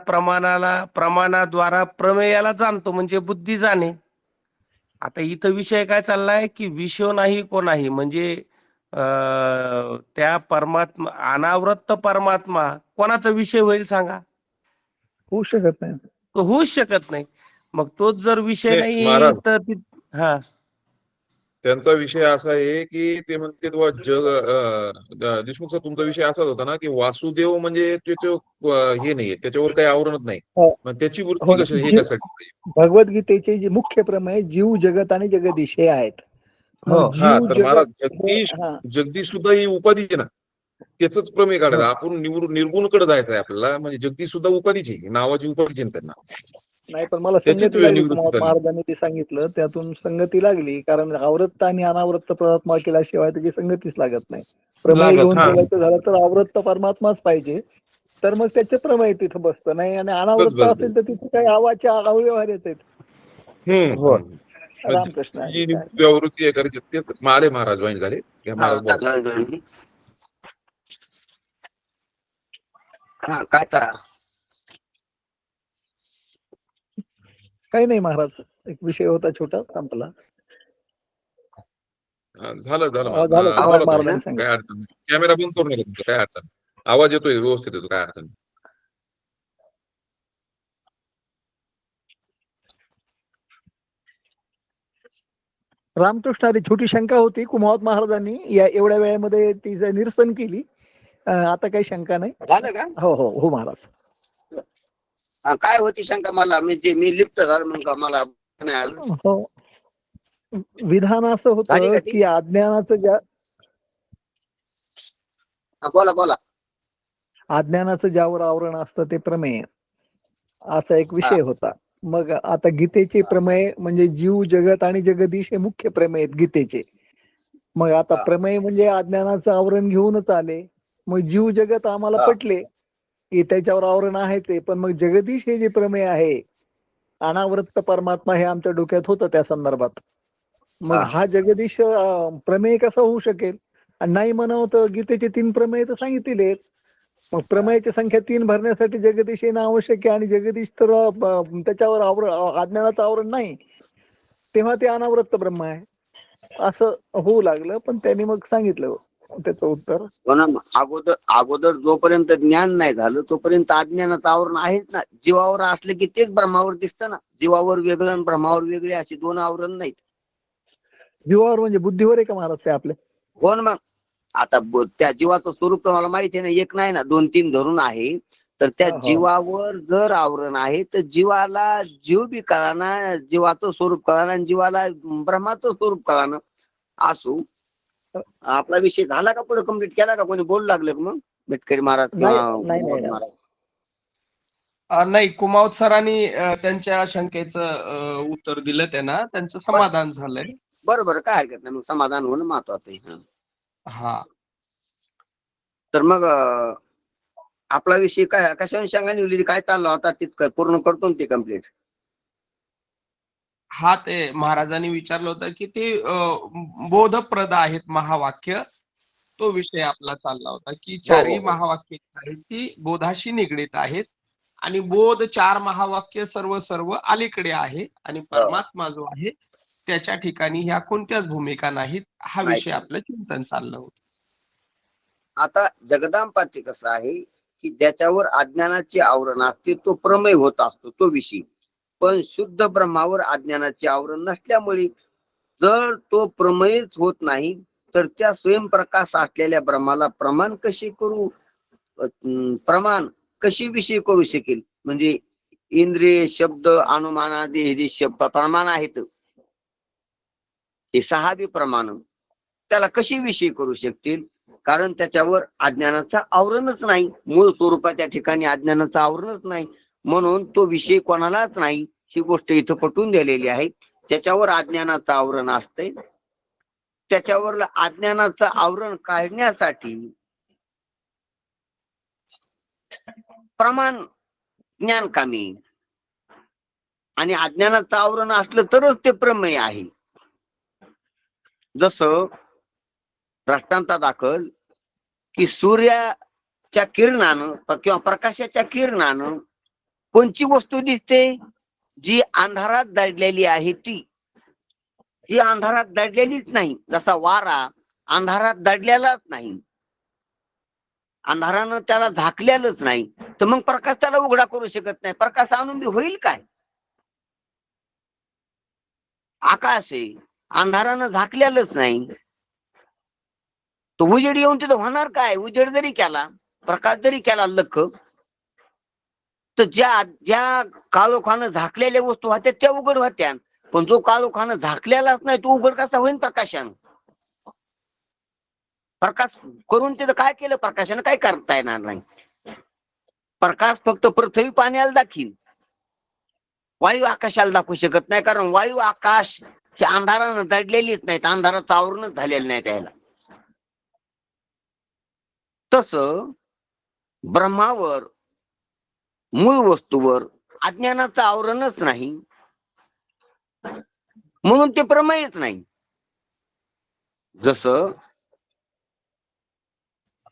प्रमाणाद्वारा प्रमेयाला जाणतो म्हणजे बुद्धी जाणे. आता इथं विषय काय चाललाय की विषय नाही कोणाही म्हणजे त्या परमात्मा, अनावृत्त परमात्मा कोणाचा विषय होईल सांगा? होऊ शकत नाही. तो होऊच शकत नाही. मग तोच जर विषय नाही, नाही महाराज तर हा त्यांचा विषय असा आहे की ते म्हणते देशमुख सर तुमचा विषय असाच होता ना की वासुदेव म्हणजे त्याचं हे नाहीये, त्याच्यावर काही आवरणच नाही. हो. मग त्याची हो वृत्ती ना. कशी हे कशासाठी पाहिजे? भगवद्गीतेचे जे मुख्य प्रमेय जीव जगत आणि जगदीश हे आहेत. मग हो. हा जीव तर महाराज जगत हे जगदीश सुद्धा ही उपाधी आहे ना, त्याच प्रमेय काढायचं. आपण निर्गुणकडे जायचं आहे आपल्याला. म्हणजे जगदीश सुद्धा उपाधीची आहे, नावाची उपाधीची आहे त्यांना. नाही, पण मला त्याचीच संगती लागली निवृत्ती झाली. महाराजांनी ते सांगितलं, त्यातून संगती लागली. कारण आवृत्त आणि अनावृत्त परमात्मा केल्याशिवाय त्याची संगतीच लागत नाही. प्रमेय लागत. घेऊन बोलायचं झालं तर आवृत्त परमात्माच पाहिजे, तर मग त्याचे प्रमेय तिथं बसतं. नाही आणि बस अनावृत्त बस असेल तर तिथे काही आवाचे अव्यवहार येतात. हो. रामकृष्ण जी हरी. प्रवृत्ती आहे करायची तेच मारे महाराज जॉईन झाले. महाराज बोला. काय करा काही नाही महाराज, एक विषय होता छोटा, संपला. झालं झालं. बोला तुम्ही. महाराजांनी सांगितलं. काय अडचण नाही. कॅमेरा बंद करू नका तुमचा, काय अडचण नाही. आवाज येतोय व्यवस्थित येतो, काय अडचण नाही. रामकृष्ण हरी. छोटी शंका होती, कुमावत महाराजांनी या एवढ्या वेळेमध्ये तिचं निरसन केली. आता काही शंका नाही. झालं का? हो हो हो महाराज. काय होती शंका? मला मी लिफ्ट झालं मग मला नाही आलं. हो, विधान असं झाली होतं का ती? की अज्ञानाचं बोला. अज्ञानाचं ज्यावर आवरण असतं ते प्रमेय, असा एक विषय होता. मग आता गीतेचे प्रमेय म्हणजे जीव जगत आणि जगदीश हे मुख्य प्रमेय आहेत गीतेचे. मग आता प्रमेय म्हणजे अज्ञानाचं आवरण घेऊनच आले. मग जीव जगत आम्हाला पटले की त्याच्यावर आवरण आहे ते, पण मग जगदीश हे जे प्रमेय आहे, अनावृत्त परमात्मा हे आमच्या डोक्यात होतं त्या संदर्भात. मग हा जगदीश प्रमेय कसा होऊ शकेल? आणि नाही म्हणावं तर गीतेचे 3 प्रमेय तर सांगितलेले आहेत. मग प्रमेयाची संख्या 3 भरण्यासाठी जगदीश येणं आवश्यक आहे, आणि जगदीश तर त्याच्यावर अज्ञानाचं आवरण नाही, तेव्हा ते अनावृत्त ब्रह्म आहे असं होऊ लागलं. पण त्यांनी मग सांगितलं त्याचं उत्तर. अगोदर जोपर्यंत ज्ञान नाही झालं तोपर्यंत अज्ञानाचं आवरण आहेच ना. जीवावर असलं की तेच ब्रह्मावर दिसतं ना. जीवावर वेगळं आणि ब्रह्मावर वेगळे अशी 2 आवरण नाहीत. जीवावर म्हणजे बुद्धीवर आहे का महाराज ते आपल्या? हो ना. मग आता त्या जीवाचं स्वरूप तर मला माहिती आहे ना, एक नाही ना, 2-3 धरून आहे. तर त्या हो. जीवावर जर आवरण आहे तर जीवाला जीव बी कळाना, जीवाचं स्वरूप कळाना आणि जीवाला ब्रह्माचं स्वरूप कळाना असू. आपला विषय झाला का पुढे कम्प्लीट केला का? कोणी बोलू लागले का मग बेटकरी महाराज नाही किंवा महाराज? नाही, कुमावत सरांनी त्यांच्या शंकेचं उत्तर दिलं त्यांना, त्यांचं समाधान झालंय. बरोबर, काय हरकत नाही. मग समाधान होणं महत्वाचं आहे. हा. तर मग आपला विषय काय, कशा अनुषंगाने लिहिली, काय चाललं होता तितकं पूर्ण करतो ना ते कम्प्लीट. हा, ते महाराजांनी विचारलं होतं की ते बोधप्रद आहेत महावाक्य. तो विषय आपला चालला होता की चारही महावाक्य आहेत ती बोधाशी निगडीत आहेत आणि बोध 4 महावाक्य सर्व अलीकडे आहे आणि परमात्मा जो आहे त्याच्या ठिकाणी ह्या कोणत्याच भूमिका नाहीत. हा विषय आपलं चिंतन चाललं होतं. आता जगदांपाती कसं आहे की ज्याच्यावर अज्ञानाचे आवरण असते तो प्रमेय होत असतो, तो विषय. पण शुद्ध ब्रह्मावर अज्ञानाचे आवरण नसल्यामुळे जर तो प्रमेयच होत नाही तर त्या स्वयंप्रकाश असलेल्या ब्रह्माला प्रमाण कशी करू, प्रमाण कशी विषय करू शकेल? म्हणजे इंद्रिय, शब्द, अनुमानादी हे जे शब्द प्रमाण आहेत, हे 6 बी प्रमाण त्याला कशी विषय करू शकतील? कारण त्याच्यावर अज्ञानाचं आवरणच नाही, मूळ स्वरूपाच्या ठिकाणी अज्ञानाचं आवरणच नाही, म्हणून तो विषय कोणालाच नाही. ही गोष्ट इथं पटवून दिलेली आहे. त्याच्यावर अज्ञानाचं आवरण असते, त्याच्यावर अज्ञानाचं आवरण काढण्यासाठी प्रमाण ज्ञान कामी, आणि अज्ञानाचं आवरण असलं तरच ते प्रमेय आहे. जसं दृष्टांता दाखल की सूर्याच्या किरणानं किंवा प्रकाशाच्या किरणानं कोणती वस्तू दिसते? जी अंधारात दडलेली आहे ती. जी अंधारात दडलेलीच नाही, जसा वारा अंधारात दडलेलाच नाही, अंधारानं त्याला झाकलेलंच नाही, तर मग प्रकाश त्याला उघडा करू शकत नाही. प्रकाश आणून होईल काय? आकाश आहे, अंधारानं झाकलेलंच नाही, तो उजेड येऊन तिथं होणार काय? उजेड जरी केला, प्रकाश जरी केला लख, तर ज्या काळोखानं झाकलेल्या वस्तू होत्या त्या उघड होत्या, पण जो काळोखानं झाकलेलाच नाही तो उघड कसा होईल प्रकाशानं? प्रकाश करून तिथं काय केलं? प्रकाशानं काय करता येणार नाही. प्रकाश फक्त पृथ्वी पाण्याला दाखील, वायू आकाशाला दाखवू शकत नाही, कारण वायू आकाश हे अंधारानं दडलेलीच नाहीत, अंधाराचं आवरणच झालेलं नाही त्याला. तस ब्रह्मावर, मूळ वस्तूवर अज्ञानाचं आवरणच नाही, म्हणून ते प्रमेयच नाही. जसं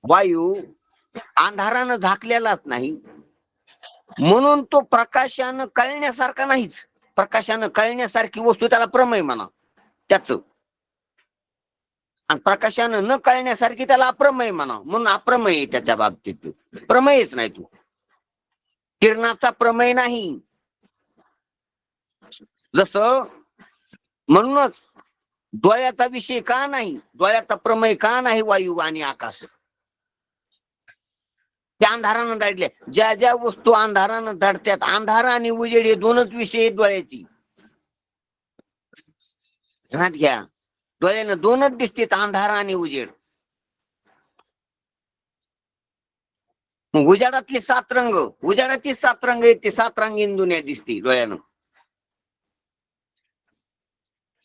वायू अंधारानं झाकलेलाच नाही, म्हणून तो प्रकाशानं कळण्यासारखा नाहीच. प्रकाशानं कळण्यासारखी वस्तू त्याला प्रमेय म्हणा त्याच, आणि प्रकाशानं न कळण्यासारखी त्याला अप्रमेय म्हणा, म्हणून अप्रमेय त्याच्या बाबतीत प्रमेयच नाही. तो किरणाचा प्रमेय नाही. जसं म्हणूनच डोळ्याचा विषय का नाही, डोळ्याचा प्रमेय का नाही वायू आणि आकाश? त्या अंधारानं दडल्या. ज्या ज्या वस्तू अंधारानं दडत्यात, अंधार आणि उजेड हे दोनच विषय आहेत डोळ्याची. ध्यानात घ्या, डोळ्यानं दोनच दिसतात, अंधार आणि उजेड. उजाडातले 7 रंग, उजाडाचे 7 रंग आहेत, ते 7 रंगीन दुनिया दिसते डोळ्यानं.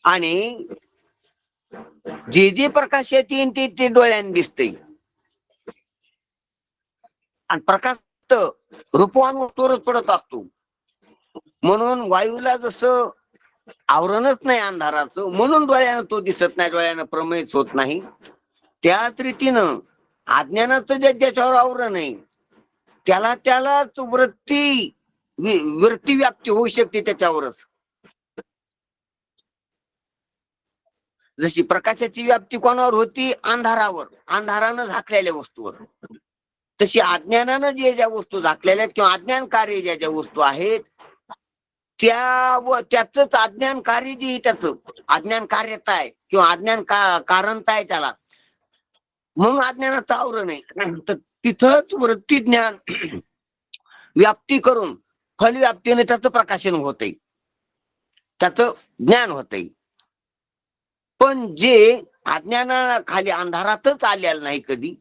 आणि जे जे प्रकाश येते ते डोळ्यानं दिसते. आणि प्रकाश रूपवान वस्तूवरच पडत असतो, म्हणून वायूला जसं आवरणच नाही अंधाराचं, म्हणून डोळ्यानं तो दिसत नाही, डोळ्यानं प्रमेयच होत नाही. त्याच रीतीनं अज्ञानाचं ज्याच्यावर आवरण आहे त्यालाच वृत्ती व्याप्ती होऊ शकते त्याच्यावरच. जशी प्रकाशाची व्याप्ती कोणावर होती? अंधारावर, अंधारानं झाकलेल्या वस्तूवर. तशी अज्ञानानं ज्या वस्तू झाकलेल्या आहेत किंवा अज्ञान कार्य ज्या वस्तू आहेत त्याच अज्ञान कार्य जे त्याचं अज्ञान कार्यता आहे किंवा अज्ञान कारणता आहे त्याला, म्हणून अज्ञानाचं आवरण आहे. तर तिथंच वृत्ती ज्ञान व्याप्ती करून फलव्याप्तीने त्याचं प्रकाशन होतंय, त्याचं ज्ञान होतंय. पण जे अज्ञानाखाली अंधारातच आलेलं नाही, कधी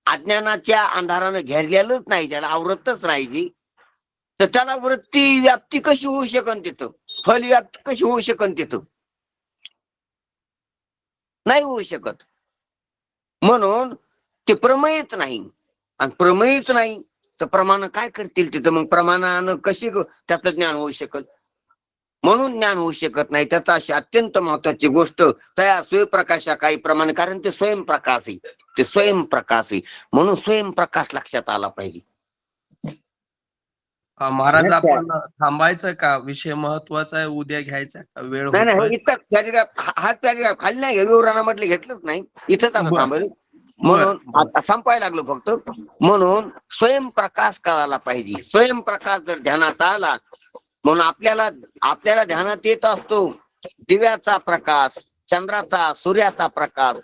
अज्ञानाच्या अंधारानं घेरलेलंच नाही, त्याला आवरतच राहायची, तर त्याला वृत्ती व्याप्ती कशी होऊ शकन तिथं, फल व्याप्ती कशी होऊ शकन तिथं, नाही होऊ शकत. म्हणून ते प्रमेयच नाही, आणि प्रमेयच नाही तर प्रमाण काय करतील तिथं, मग प्रमाणानं कशी त्याचं ज्ञान होऊ शकत. म्हणून ज्ञान होऊ शकत नाही. त्याचा अशी अत्यंत महत्वाची गोष्ट त्या स्वयंप्रकाशा काही प्रमाणे, कारण ते स्वयंप्रकाश आहे, ते स्वयंप्रकाश आहे, म्हणून स्वयंप्रकाश लक्षात आला पाहिजे. महाराज आपण थांबायचं का? विषय महत्वाचा आहे, उद्या घ्यायचा का? वेळ नाही नाही, होतोय. इतका पॅरेग्राफ हा पॅरेग्राफ खाली नाही, विवरणामधले घेतलंच नाही, इथंच आता थांबेल. म्हणून आता संपायला लागलो फक्त. म्हणून स्वयंप्रकाश करायला पाहिजे. स्वयंप्रकाश जर ध्यानात आला, म्हणून आपल्याला ध्यानात येत असतो दिव्याचा प्रकाश, चंद्राचा, सूर्याचा प्रकाश.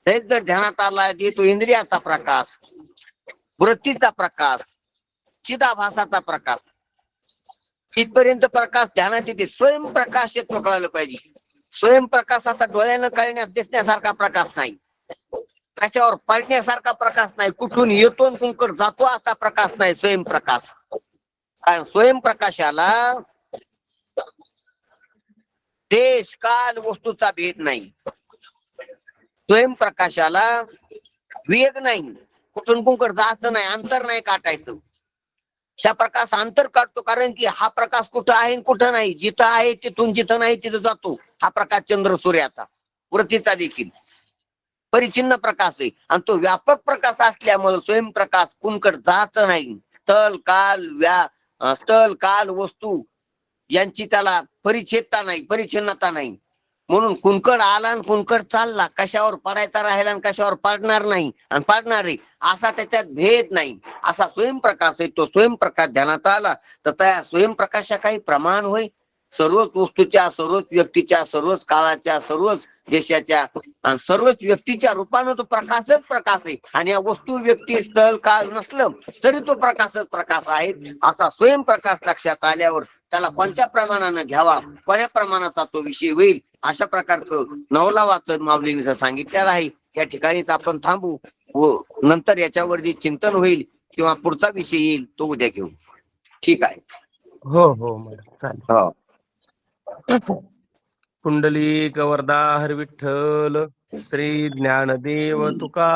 तेच जर ध्यानात आला येतो इंद्रियाचा प्रकाश, वृत्तीचा प्रकाश, चिदाभासाचा प्रकाश. इथपर्यंत प्रकाश ध्यानात येते. स्वयंप्रकाश येतो कळायला पाहिजे. स्वयंप्रकाशाचा डोळ्यानं कळण्यास दिसण्यासारखा प्रकाश नाही, त्याच्यावर पडण्यासारखा प्रकाश नाही, कुठून येतो कुंकड जातो असा प्रकाश नाही स्वयंप्रकाश. कारण स्वयंप्रकाशाला देश काल वस्तूचा भेद नाही, स्वयंप्रकाशाला वेग नाही, कुठून कुंकड जायचं नाही, अंतर नाही काटायचं. त्या प्रकाश अंतर काढतो, कारण की हा प्रकाश कुठं आहे कुठं नाही, जिथं आहे तिथून जिथं नाही तिथं जातो. हा प्रकाश चंद्र सूर्याचा, वृत्तीचा देखील परिचिन्न प्रकाश आहे, आणि तो व्यापक प्रकाश असल्यामुळे स्वयंप्रकाश कुणकड जायचं नाही. स्थल काल वस्तू यांची त्याला परिच्छेदता नाही, परिचिन्नता नाही. म्हणून कुणकड आला आणि कुणकड चालला, कशावर पडायचा राहिला आणि कशावर पडणार नाही, आणि पडणार आहे असा त्याच्यात भेद नाही, असा स्वयंप्रकाश आहे. तो स्वयंप्रकाश ध्यानात आला तर त्या स्वयंप्रकाशा काही प्रमाण होय. सर्वच वस्तूच्या, सर्वच व्यक्तीच्या, सर्वच काळाच्या, सर्वच देशाच्या आणि सर्वच व्यक्तीच्या रूपानं तो प्रकाशच प्रकाश आहे. आणि या वस्तू, व्यक्ती, स्थळ, काळ नसलं तरी तो प्रकाशच प्रकाश आहे. असा स्वयंप्रकाश लक्षात आल्यावर त्याला कोणत्या प्रमाणानं घ्यावा, कोण्या प्रमाणाचा तो विषय होईल, अशा प्रकारचं नवलावाचं माऊलींचं सांगितलेलं आहे. या ठिकाणीच आपण थांबू व नंतर याच्यावरती चिंतन होईल किंवा पुढचा विषय येईल तो उद्या घेऊ. ठीक आहे. हो हो मॅडम, चालेल. हो. पुंडलिक वरदा हर विठ्ठल, श्री ज्ञानदेव तुका